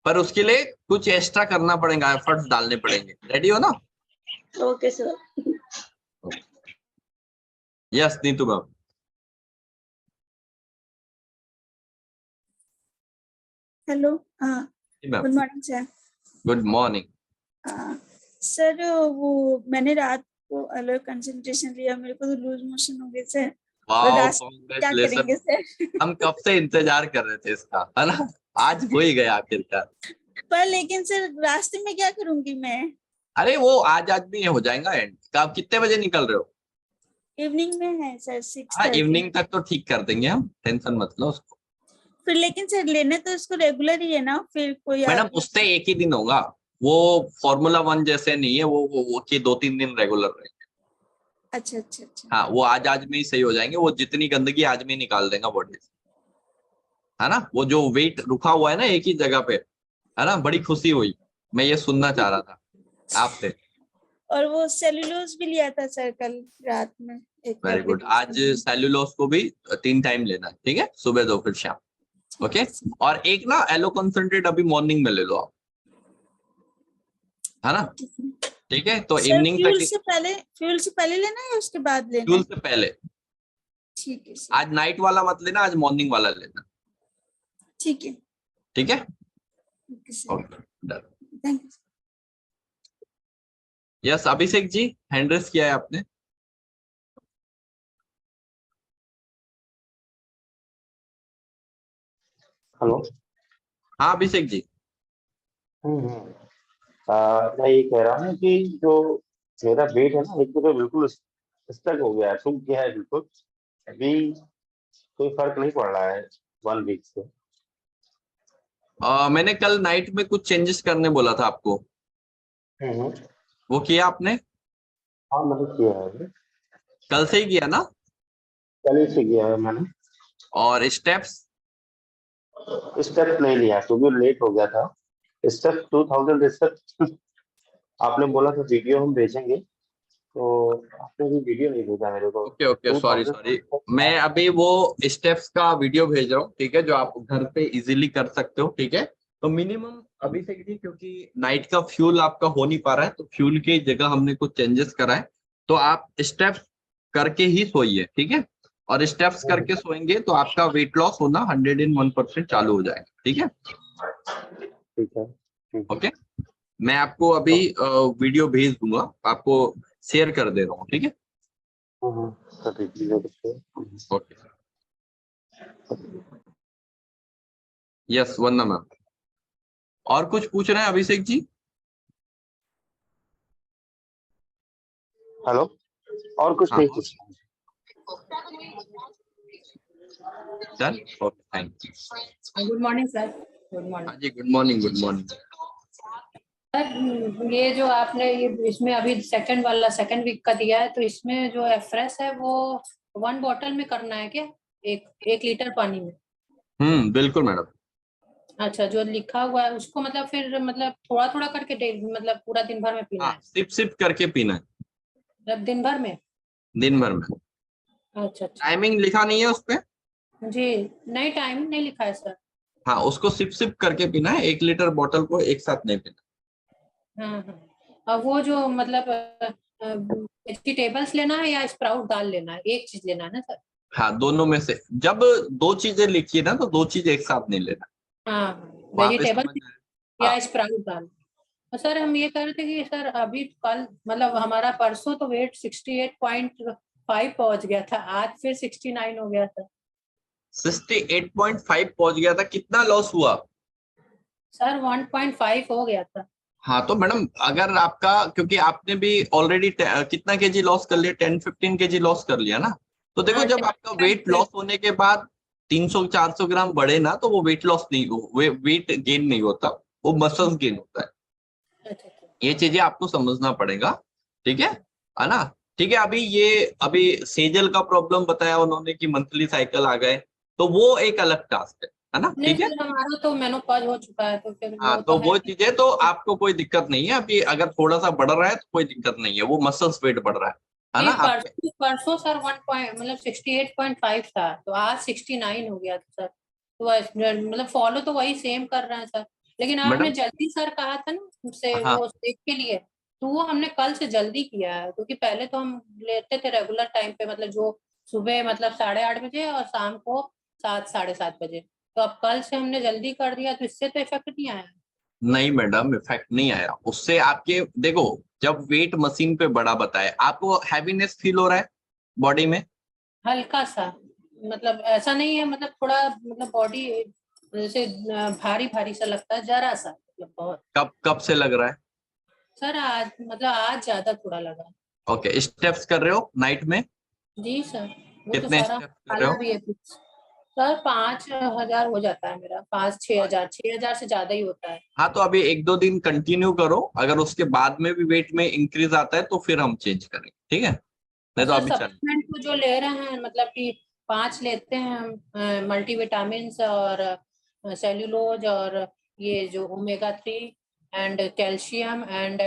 A: पर उसके लिए कुछ एक्स्ट्रा करना पड़ेगा, एफर्ट्स डालने पड़ेंगे, रेडी हो ना?
F: Okay sir.
A: Yes Neetu ma'am.
I: Hello, हाँ, good morning sir.
A: Good morning.
I: Sir वो मैंने रात को अलग कंसंट्रेशन लिया, मेरे को तो लूज मोशन हो गए सर। और रात क्या करेंगे सर?
A: हम कब से इंतजार कर रहे थे इसका, है ना, आज हो ही गया आखिरकार।
I: पर लेकिन सर रास्ते में क्या करूंगी मैं?
A: अरे वो आज भी हो जाएगा एंड। आप कितने बजे निकल रहे हो?
I: इवनिंग में है सर, 6:30।
A: हाँ इवनिंग तक तो ठीक कर देंगे हम, टेंशन मत लो उसको,
I: फिर लेकिन सर लेना तो इसको रेगुलर ही है ना, फिर कोई
A: मैडम उससे एक ही दिन होगा, वो फॉर्मूला 1 जैसे नहीं है, वो कि 2-3 दिन रेगुलर रहेंगे।
I: अच्छा अच्छा अच्छा।
A: हाँ, वो आज में ही सही हो जाएंगे, वो जितनी गंदगी आज में ही निकाल देगा बॉडी से, है ना। वो जो वेट रुका हुआ है ना एक ही जगह पे, है ना, बड़ी खुशी हुई, मैं ये सुनना चाह रहा था आपसे।
I: और वो सेलुलोज भी लिया था सर कल रात में एक
A: वेरी गुड।
I: tablet
A: आज
I: उसका।
A: सेल्यूलोज को भी 3 टाइम लेना है, ठीक है, सुबह दोपहर शाम।
I: ठीक
A: ओके,
I: है सर।
A: और एक ना एलो कंसंट्रेट अभी मॉर्निंग में ले लो आप, है ना,
I: ठीक है।
A: ठीक है। तो
I: सर
A: इवनिंग
I: फ्यूल
A: तक,
I: से पहले लेना है या उसके बाद लेना
A: फ्यूल
I: है?
A: से पहले।
I: ठीक है सर।
A: आज नाइट वाला मत लेना, आज मॉर्निंग वाला लेना,
I: ठीक है।
A: ठीक है।
I: Okay sir.
A: Okay, done.
I: Thank you.
A: Yes Abhishek ji, hand raise किया है आपने।
H: हेलो।
A: हाँ अभिषेक जी।
H: मैं ये कह रहा हूँ कि जो मेरा वेट है ना, एक तो बिल्कुल स्टक हो गया है, सूख गया है बिल्कुल। अभी कोई फर्क नहीं पड़ रहा है 1 वीक से।
A: मैंने कल नाइट में कुछ चेंजेस करने बोला था आपको,
H: हम्म।
A: वो किया आपने?
H: हाँ मैंने किया है अभी।
A: कल से ही किया ना?
H: कल ही से किया है मैंने।
A: और स्टेप्स?
H: स्टेप नहीं लिया क्योंकि लेट हो गया था। स्टेप 2000 स्टेप आपने बोला था वीडियो हम भेजेंगे, तो आपने भी वीडियो नहीं भेजा मेरे को।
A: ओके ओके, सॉरी
H: 2000
A: सॉरी, मैं अभी वो स्टेप्स का वीडियो भेज रहा हूँ, ठीक है, जो आप घर पे इजीली कर सकते हो, ठीक है। तो मिनिमम अभी से जी, क्योंकि नाइट का फ्यूल आपका हो नहीं पा रहा है, तो फ्यूल की जगह हमने कुछ चेंजेस करा है, तो आप स्टेप्स करके ही सोइए, ठीक है। और स्टेप्स करके सोएंगे तो आपका वेट लॉस होना 101% चालू हो जाएगा, ठीक है।
H: ठीक है।
A: ओके, मैं आपको अभी वीडियो भेज दूंगा, आपको शेयर कर दे रहा हूँ, ठीक है। ओके, यस वंदना मैम। और कुछ पूछ रहे हैं अभिषेक जी?
H: हेलो। और कुछ
A: हाँ,
H: नहीं पूछना।
A: Done, okay, thank you.
J: Good morning sir. Good
A: हाँ
J: मॉर्निंग
A: जी, good morning, good morning.
J: Sir. ये जो आपने ये इसमें अभी सेकंड वीक का दिया है, तो इसमें जो एफ्रेस है वो 1 बॉटल में करना है क्या? 1 लीटर पानी में?
A: बिल्कुल मैडम।
J: अच्छा, जो लिखा हुआ है उसको मतलब फिर मतलब थोड़ा थोड़ा करके मतलब पूरा दिन भर में पीना
A: हाँ,
J: है?
A: सिप सिप करके पीना है,
J: मतलब दिन भर में?
A: दिन भर में।
J: अच्छा अच्छा
A: टाइमिंग लिखा नहीं है उस पे?
J: जी। नहीं, टाइम नहीं लिखा है सर।
A: हाँ, उसको सिप सिप करके पीना है, 1 लीटर बॉटल को एक साथ नहीं पीना।
J: हाँ हाँ। और वो जो मतलब वेजिटेबल्स लेना है या स्प्राउट दाल लेना है? एक चीज लेना है ना सर?
A: हाँ, दोनों में से जब 2 चीजें लिखी ना, तो 2 चीज एक साथ नहीं लेना,
J: हाँ,
A: वहां पे
J: वेजिटेबल
A: समझ आए।
J: या
A: हाँ,
J: स्प्राउट दाल। तो सर हम ये कह रहे थे कि सर अभी कल मतलब हमारा परसों तो वेट 68.5 पहुंच गया था, आज फिर 69 हो गया था
A: 68.5 पहुंच गया था, कितना लॉस हुआ?
J: सर। 1.5 हो गया था।
A: हाँ तो मैडम, अगर आपका, क्योंकि आपने भी ऑलरेडी कितना केजी लॉस कर लिया, 10-15 केजी लॉस कर लिया ना, तो देखो
J: हाँ,
A: जब आपका वेट लॉस होने के बाद 300-400 ग्राम बढ़े ना, तो वो वेट लॉस नहीं, वेट गेन नहीं होता, वो मसल्स गेन होता है।
J: अच्छा अच्छा।
A: ये चीजें आपको समझना पड़ेगा, ठीक है ना। ठीक है, अभी सेजल का प्रॉब्लम बताया उन्होंने कि मंथली साइकिल आ गए, तो वो एक अलग टास्क है ना,
J: नहीं
A: ठीक है।
J: सर, हमारा तो मेनोपॉज हो चुका है, तो फिर
A: हाँ,
J: वो
A: तो
J: तो है
A: वो चीजें तो आपको कोई दिक्कत नहीं है, अभी अगर थोड़ा सा बढ़ रहा है तो कोई दिक्कत नहीं है, वो मसल्स वेट बढ़ रहा है ना
J: नहीं।
A: आप।
J: परसों सर 1 पॉइंट मतलब 68.5 था, तो आज 69 हो गया था सर। तो मतलब फॉलो तो वही सेम कर रहे हैं सर, लेकिन आपने
A: मैडम,
J: जल्दी सर कहा था ना मुझसे
A: हाँ
J: वो देख के लिए, तो वो हमने कल से जल्दी किया है, क्योंकि पहले तो हम लेते थे रेगुलर टाइम पे, मतलब जो सुबह मतलब 8:30 बजे और शाम को 7-7:30 बजे। तो अब कल से हमने जल्दी कर दिया, तो इससे तो इफेक्ट नहीं आया?
A: नहीं मैडम, इफेक्ट नहीं आया उससे। आपके देखो, जब वेट मशीन पे बड़ा बताए, आपको हैवीनेस फील हो रहा है बॉडी में?
J: हल्का सा, मतलब ऐसा नहीं है, मतलब थोड़ा मतलब बॉडी जैसे भारी भारी सा लगता है, जरा सा, मतलब बहुत।
A: कब कब से लग रहा है?
J: सर आज मतलब आज ज्यादा थोड़ा लगा।
A: ओके, स्टेप्स कर रहे हो नाइट में?
J: जी सर, वो तो
A: कितने
J: सारा
A: स्टेप्स कर रहे
J: खाना
A: हो?
J: भी है कुछ। सर 5,000 हो जाता है मेरा, 5-6 हजार, 6,000 से ज्यादा ही होता है।
A: हाँ, तो अभी 1-2 दिन कंटिन्यू करो, अगर उसके बाद में भी वेट में इंक्रीज आता है तो फिर हम चेंज करेंगे, ठीक है? नहीं तो
J: सर
A: अभी चल।
J: सप्लीमेंट को जो ले रहे हैं, मतलब कि 5 लेते हैं हम, मल्टीविटामिन और सेल्यूलोज और ये जो omega 3 and calcium and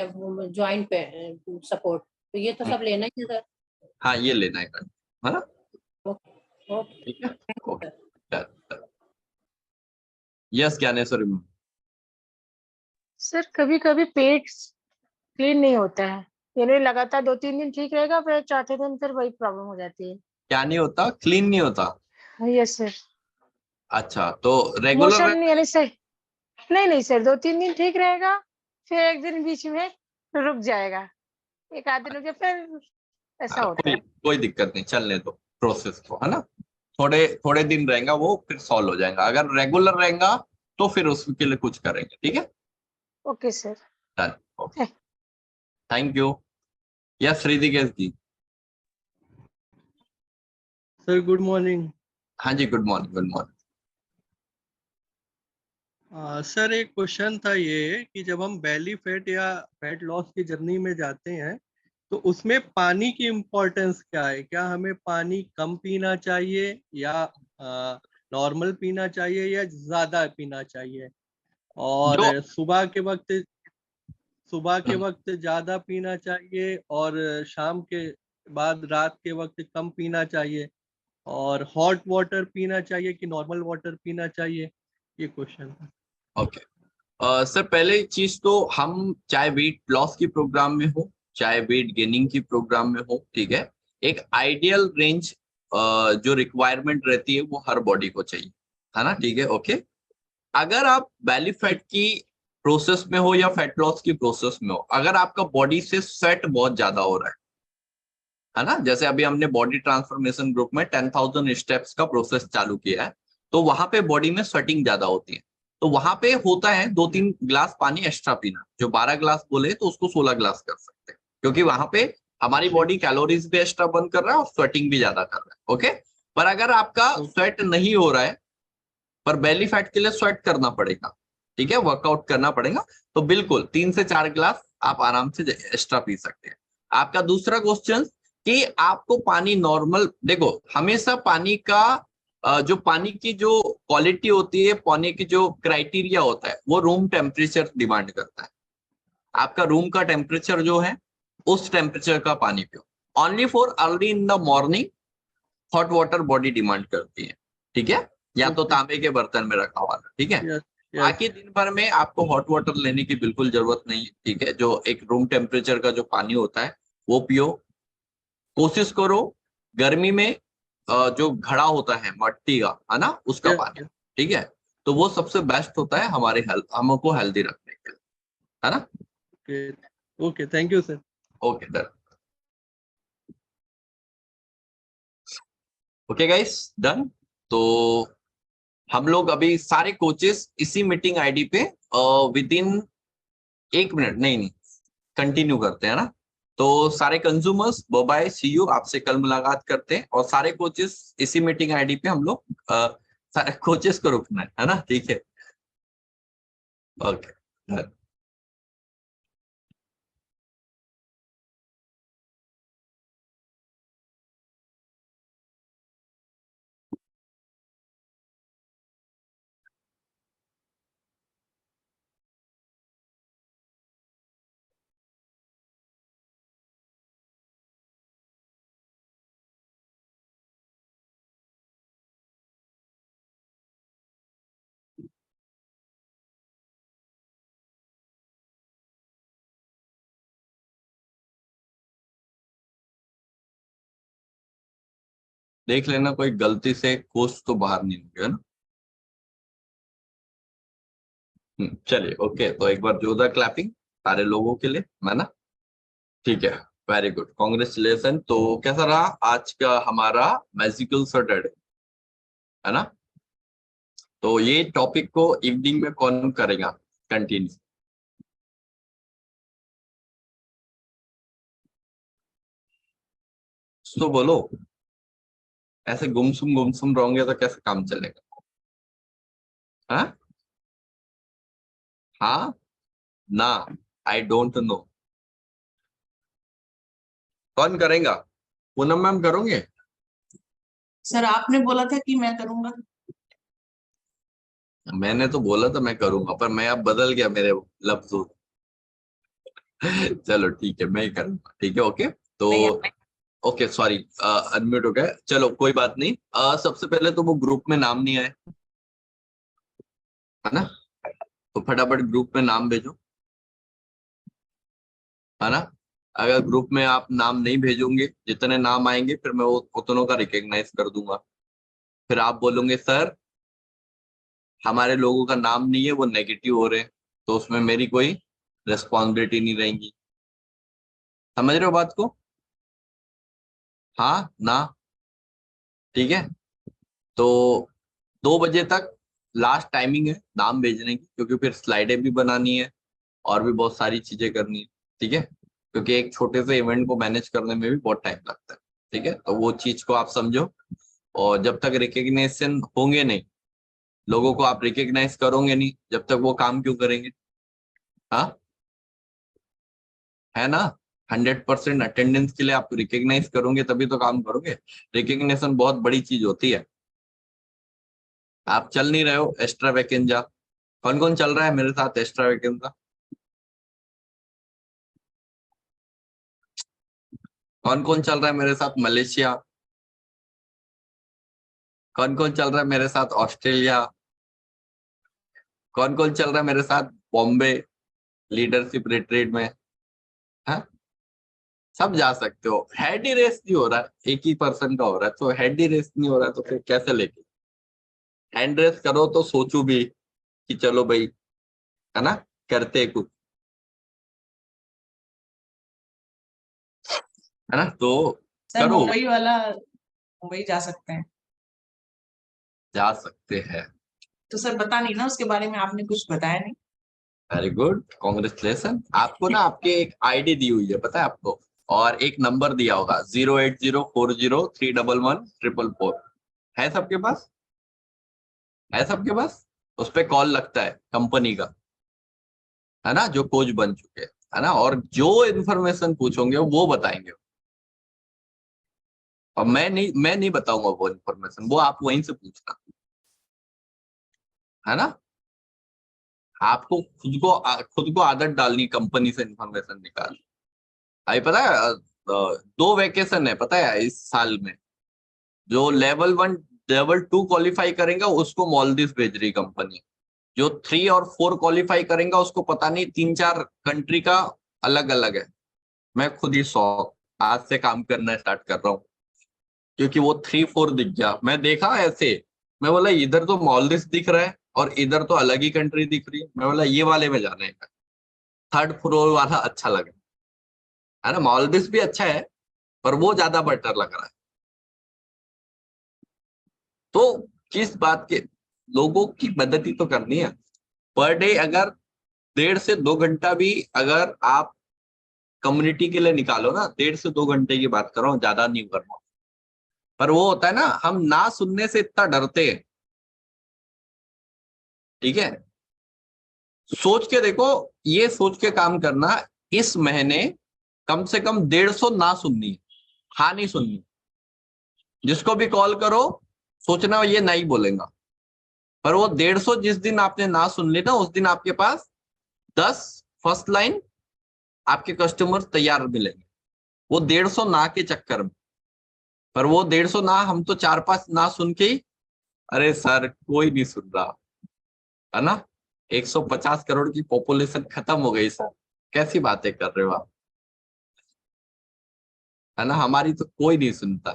J: joint पे सपोर्ट, तो ये तो सब लेना ही है सर।
A: हाँ, ये लेना है ना?
J: ओके,
A: ठीक है, okay.
J: Sir.
A: Yes Dnyaneshwari ma'am.
E: Sir कभी कभी पेट क्लीन नहीं होता है, यानी लगातार 2-3 दिन ठीक रहेगा, फिर चौथे दिन फिर वही प्रॉब्लम हो जाती है।
A: क्या नहीं होता? क्लीन नहीं होता?
E: Yes sir.
A: अच्छा, तो रेगुलर
E: मोशन
A: रहता है?
E: यानी सही नहीं नहीं सर, 2-3 दिन ठीक रहेगा, फिर एक दिन बीच में रुक जाएगा, एक आध दिन रुक जाए, फिर ऐसा होता
A: कोई
E: है।
A: कोई दिक्कत नहीं, चलने दो प्रोसेस को, है ना? थोड़े थोड़े दिन रहेगा वो, फिर सॉल्व हो जाएगा। अगर रेगुलर रहेगा तो फिर उसके लिए कुछ करेंगे, ठीक है?
E: Okay sir.
A: Done, okay, thank you. Yes Rishikesh ji.
K: Sir good morning.
A: हाँ जी, good morning, good morning.
K: Sir एक क्वेश्चन था ये कि जब हम बेली फैट या फैट लॉस की जर्नी में जाते हैं तो उसमें पानी की इम्पोर्टेंस क्या है? क्या हमें पानी कम पीना चाहिए या नॉर्मल पीना चाहिए या ज्यादा पीना चाहिए? और
A: जो
K: सुबह के वक्त ज्यादा पीना चाहिए और शाम के बाद रात के वक्त कम पीना चाहिए? और हॉट वाटर पीना चाहिए कि नॉर्मल वाटर पीना चाहिए? ये क्वेश्चन था।
A: ओके, सर पहले चीज तो हम चाहे वेट लॉस की प्रोग्राम में हो चाहे वेट गेनिंग की प्रोग्राम में हो, ठीक है, एक आइडियल रेंज जो रिक्वायरमेंट रहती है वो हर बॉडी को चाहिए, है ना? ठीक है, ओके। अगर आप बैली फैट की प्रोसेस में हो या फैट लॉस की प्रोसेस में हो, अगर आपका बॉडी से स्वेट बहुत ज्यादा हो रहा है ना, जैसे अभी हमने बॉडी ट्रांसफॉर्मेशन ग्रुप में 10,000 स्टेप्स का प्रोसेस चालू किया है, तो वहां पे बॉडी में स्वेटिंग ज्यादा होती है, तो वहां पे होता है 2-3 ग्लास पानी एक्स्ट्रा पीना। जो 12 ग्लास बोले तो उसको 16 ग्लास कर सकते हैं, क्योंकि वहां पे हमारी बॉडी कैलोरीज भी एक्स्ट्रा बर्न कर रहा है और स्वेटिंग भी ज्यादा कर रहा है, ओके। पर अगर आपका स्वेट नहीं हो रहा है पर बेली फैट के लिए स्वेट करना पड़ेगा, ठीक है, वर्कआउट करना पड़ेगा, तो बिल्कुल 3 से 4 ग्लास आप आराम से एक्स्ट्रा पी सकते हैं। आपका दूसरा क्वेश्चन कि आपको पानी नॉर्मल, देखो हमेशा पानी का जो पानी की जो क्वालिटी होती है, पानी की जो क्राइटेरिया होता है वो रूम टेम्परेचर डिमांड करता है। आपका रूम का टेम्परेचर जो है उस टेम्परेचर का पानी पियो। Only for early in the morning hot water body demand करती है, ठीक है, या तो तांबे के बर्तन में रखा हुआ, ठीक है। बाकी दिन भर में आपको हॉट वाटर लेने की बिल्कुल जरूरत नहीं है, ठीक है। जो एक रूम टेम्परेचर का जो पानी होता है वो पियो। कोशिश करो गर्मी में जो घड़ा होता है मट्टी का, है ना, उसका पानी, ठीक है, तो वो सबसे बेस्ट होता है हमारे हेल्थ, हमको हेल्दी रखने के लिए, है ना?
K: Okay, thank you sir.
A: Okay done. Okay guys, done. तो हम लोग अभी सारे कोचेस इसी मीटिंग आईडी पे विद इन 1 मिनट नहीं कंटिन्यू करते हैं ना। तो सारे consumers bye bye, see you, आपसे कल मुलाकात करते हैं, और सारे कोचेस इसी मीटिंग आईडी पे हम लोग सारे कोचेस को रुकना है ना, ठीक है, ओके। देख लेना कोई गलती से कोच तो बाहर नहीं हो गया ना। चलिए, ओके, तो एक बार जोरदार क्लैपिंग सारे लोगों के लिए, है ना? ठीक है, वेरी गुड, कॉन्ग्रेचुलेशन। तो कैसा रहा आज का हमारा मैजिकल सैटरडे, है ना? तो ये टॉपिक को इवनिंग में कौन करेगा कंटिन्यू? तो बोलो। ऐसे गुमसुम रहोगे तो कैसे काम चलेगा? हाँ हाँ ना, आई डोंट नो। कौन करेगा? पूनम मैम करोगे?
L: सर आपने बोला था कि मैं करूंगा।
A: मैंने तो बोला था मैं करूंगा, पर मैं अब बदल गया मेरे लफ्ज। चलो ठीक है, मैं ही करूंगा, ठीक है, ओके। तो ओके सॉरी, अनम्यूट हो गया, चलो कोई बात नहीं। सबसे पहले तो वो ग्रुप में नाम नहीं आए, है ना, तो फटाफट ग्रुप में नाम भेजो, है ना। अगर ग्रुप में आप नाम नहीं भेजोगे, जितने नाम आएंगे फिर मैं वो उतनों का रिकॉग्नाइज कर दूंगा। फिर आप बोलोगे सर हमारे लोगों का नाम नहीं है, वो नेगेटिव हो रहे हैं, तो उसमें मेरी कोई रिस्पॉन्सिबिलिटी नहीं रहेगी। समझ रहे हो बात को? हाँ ना, ठीक है। तो 2 बजे तक लास्ट टाइमिंग है नाम भेजने की, क्योंकि फिर स्लाइडें भी बनानी है और भी बहुत सारी चीजें करनी है, ठीक है, क्योंकि एक छोटे से इवेंट को मैनेज करने में भी बहुत टाइम लगता है, ठीक है। तो वो चीज को आप समझो, और जब तक रिकग्निशन होंगे नहीं, लोगों को आप रिकग्नाइज करोगे नहीं, जब तक वो काम क्यों करेंगे? हाँ, है ना। 100% अटेंडेंस के लिए आप रिकग्नाइज करोगे तभी तो काम करोगे। रिकग्निशन बहुत बड़ी चीज होती है। आप चल नहीं रहे हो एक्स्ट्रा वैकेंजा, कौन कौन चल रहा है मेरे साथ एक्स्ट्रा वैकेंजा? कौन कौन चल रहा है मेरे साथ मलेशिया? कौन कौन चल रहा है मेरे साथ ऑस्ट्रेलिया? कौन कौन चल रहा है मेरे साथ बॉम्बे लीडरशिप रिट्रीट में? हाँ, सब जा सकते हो। हेड ही रेस नहीं हो रहा है, एक ही पर्सन का हो रहा है, तो हेड ही रेस नहीं हो रहा है तो फिर कैसे लेके? हैंड रेस करो तो सोचो भी कि चलो भाई, है ना, करते कुछ, है ना, तो
L: सर
A: करो।
L: मुंबई वाला, मुंबई जा सकते हैं।
A: जा सकते हैं।
L: तो सर पता नहीं ना, उसके बारे में आपने कुछ बताया नहीं।
A: Very good, congratulation. आपको ना आपके एक आईडी दी हुई है, पता है आपको, और एक नंबर दिया होगा 08040311444। है सबके पास? है सबके पास? उस पे कॉल लगता है कंपनी का, है ना, जो कोच बन चुके हैं, है ना, और जो इन्फॉर्मेशन पूछोगे वो बताएंगे। और मैं नहीं बताऊंगा वो इन्फॉर्मेशन, वो आप वहीं से पूछना, है ना। आपको खुद को आदत डालनी कंपनी से इन्फॉर्मेशन निकाल। अभी पता है 2 वैकेशन है पता है इस साल में। जो लेवल 1 लेवल 2 क्वालिफाई करेगा उसको मालदीव भेज रही कंपनी। जो 3 और 4 क्वालिफाई करेगा उसको पता नहीं 3-4 कंट्री का अलग अलग है। मैं खुद ही शौक आज से काम करना स्टार्ट कर रहा हूँ, क्योंकि वो 3-4 दिख गया, मैं देखा ऐसे, मैं बोला इधर तो मालदीव दिख रहा है और इधर तो अलग ही कंट्री दिख रही है, मैं बोला ये वाले में जाने का। 3rd फ्लोर वाला अच्छा लगा, है ना, मालदीव भी अच्छा है पर वो ज्यादा बेटर लग रहा है। तो किस बात के, लोगों की मदद ही तो करनी है। पर डे अगर 1.5 से 2 घंटा भी अगर आप कम्युनिटी के लिए निकालो ना, 1.5 से 2 घंटे की बात कर रहा हूँ, ज्यादा नहीं कर रहा हूँ। पर वो होता है ना, हम ना सुनने से इतना डरते हैं, ठीक है। सोच के देखो, ये सोच के काम करना, इस महीने कम से कम 150 ना सुननी है, हाँ नहीं सुननी। जिसको भी कॉल करो सोचना ये नहीं बोलेगा, पर वो 150 जिस दिन आपने ना सुन ली ना, उस दिन आपके पास 10 फर्स्ट लाइन आपके कस्टमर तैयार मिलेंगे, वो 150 ना के चक्कर में। पर वो 150 ना, हम तो 4-5 ना सुन के ही, अरे सर कोई नहीं सुन रहा, है ना, 150 करोड़ की पॉपुलेशन खत्म हो गई सर, कैसी बातें कर रहे हो आप, है ना, हमारी तो कोई नहीं सुनता,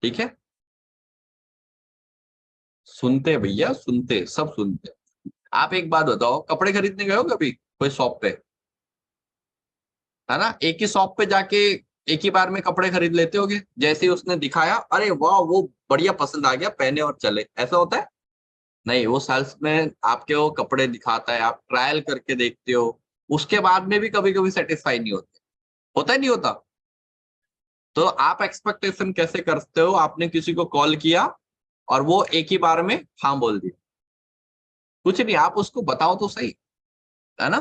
A: ठीक है। सुनते भैया, सुनते, सब सुनते। आप एक बात बताओ, कपड़े खरीदने गए हो कभी कोई शॉप पे, है ना, एक ही शॉप पे जाके एक ही बार में कपड़े खरीद लेते होगे, जैसे ही उसने दिखाया अरे वाह वो बढ़िया पसंद आ गया, पहने और चले, ऐसा होता है? नहीं, वो सेल्समैन आपके वो कपड़े दिखाता है, आप ट्रायल करके देखते हो, उसके बाद में भी कभी कभी सेटिस्फाई नहीं होते, होता है नहीं होता? तो आप एक्सपेक्टेशन कैसे करते हो? आपने किसी को कॉल किया और वो एक ही बार में हाँ बोल दिया, कुछ नहीं, आप उसको बताओ तो सही, है ना?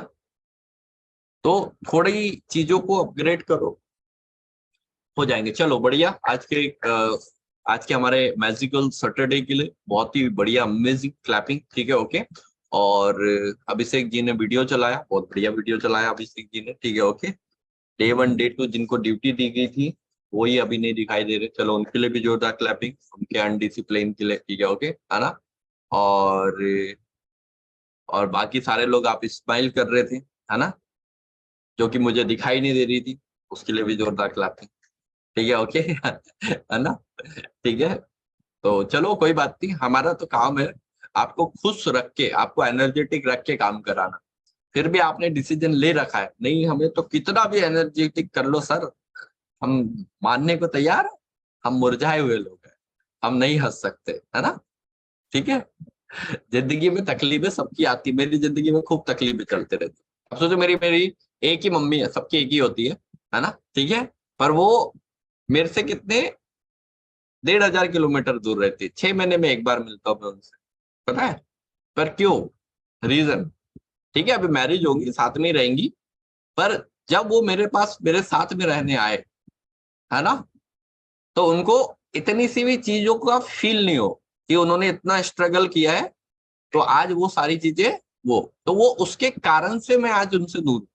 A: तो थोड़ी चीजों को अपग्रेड करो, हो जाएंगे। चलो बढ़िया। आज के हमारे मैजिकल सैटरडे के लिए बहुत ही बढ़िया, अमेजिंग क्लैपिंग। ठीक है, ओके। और अभिषेक जी ने वीडियो चलाया, बहुत बढ़िया वीडियो चलाया अभिषेक जी ने। ठीक है, ओके। डे 1 डे 2 जिनको ड्यूटी दी गई थी वही अभी नहीं दिखाई दे रहे, चलो उनके लिए भी जोरदार क्लैपिंग, उनके अनडिसिप्लिन के लिए। ठीक है, ओके, है ना? और बाकी सारे लोग आप स्माइल कर रहे थे, है ना, जो कि मुझे दिखाई नहीं दे रही थी, उसके लिए भी जोरदार क्लैपिंग। ठीक है, ओके। है ना? ठीक है, तो चलो कोई बात नहीं, हमारा तो काम है आपको खुश रख के, आपको एनर्जेटिक रख के काम कराना। फिर भी आपने डिसीजन ले रखा है, नहीं हमें तो कितना भी एनर्जेटिक कर लो सर, हम मानने को तैयार है, हम मुरझाए हुए लोग हैं, हम नहीं हंस सकते, है ना? ठीक है। जिंदगी में तकलीफें सबकी आती, मेरी जिंदगी में खूब तकलीफें चलते रहती। अब सोचो, मेरी मेरी एक ही मम्मी है, सबकी एक ही होती है ना? ठीक है, पर वो मेरे से कितने 1,500 किलोमीटर दूर रहती है, 6 महीने में एक बार मिलता हूँ मैं उनसे, पता है? पर क्यों? रीजन, ठीक है, अभी मैरिज होगी, साथ में रहेंगी, पर जब वो मेरे पास मेरे साथ में रहने आए, है ना, तो उनको इतनी सी भी चीजों का फील नहीं हो कि उन्होंने इतना स्ट्रगल किया है, तो आज वो सारी चीजें, वो उसके कारण से मैं आज उनसे दूर हूं।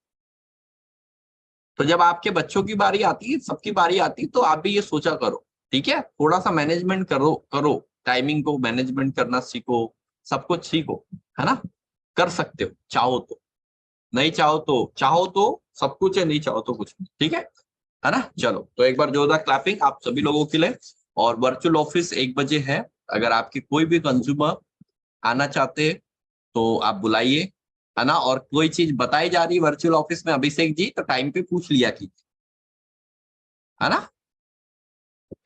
A: तो जब आपके बच्चों की बारी आती है, सबकी बारी आती है, तो आप भी ये सोचा करो, ठीक है, थोड़ा सा मैनेजमेंट करो करो, टाइमिंग को मैनेजमेंट करना सीखो, सब कुछ सीखो, है ना? कर सकते हो, चाहो तो, नहीं चाहो तो सब कुछ है, नहीं चाहो तो कुछ नहीं। ठीक है ना? चलो, तो एक बार जोरदार क्लैपिंग आप सभी लोगों के लिए। और वर्चुअल ऑफिस 1 बजे है, अगर आपकी कोई भी कंज्यूमर आना चाहते हैं तो आप बुलाइए, है ना? और कोई चीज बताई जा रही है वर्चुअल ऑफिस में अभिषेक जी, तो टाइम पे पूछ लिया कीजिए, है ना?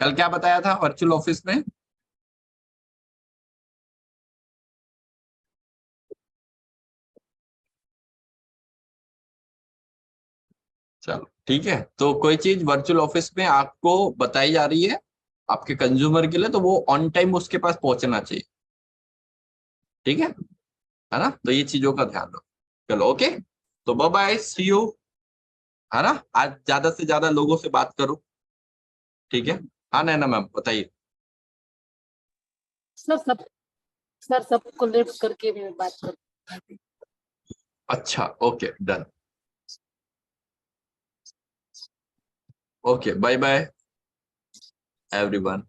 A: कल क्या बताया था वर्चुअल ऑफिस में? चलो ठीक है, तो कोई चीज वर्चुअल ऑफिस में आपको बताई जा रही है आपके कंज्यूमर के लिए, तो वो ऑन टाइम उसके पास पहुंचना चाहिए, ठीक है ना? तो ये चीजों का ध्यान रखो। चलो ओके, तो बाय बाय, सी यू, है ना? आज ज्यादा से ज्यादा लोगों से बात करो, ठीक है? हाँ नैना मैम बताइए।
G: सर सबको लेफ्ट करके भी बात कर।
A: अच्छा, okay, done, okay, bye bye everyone.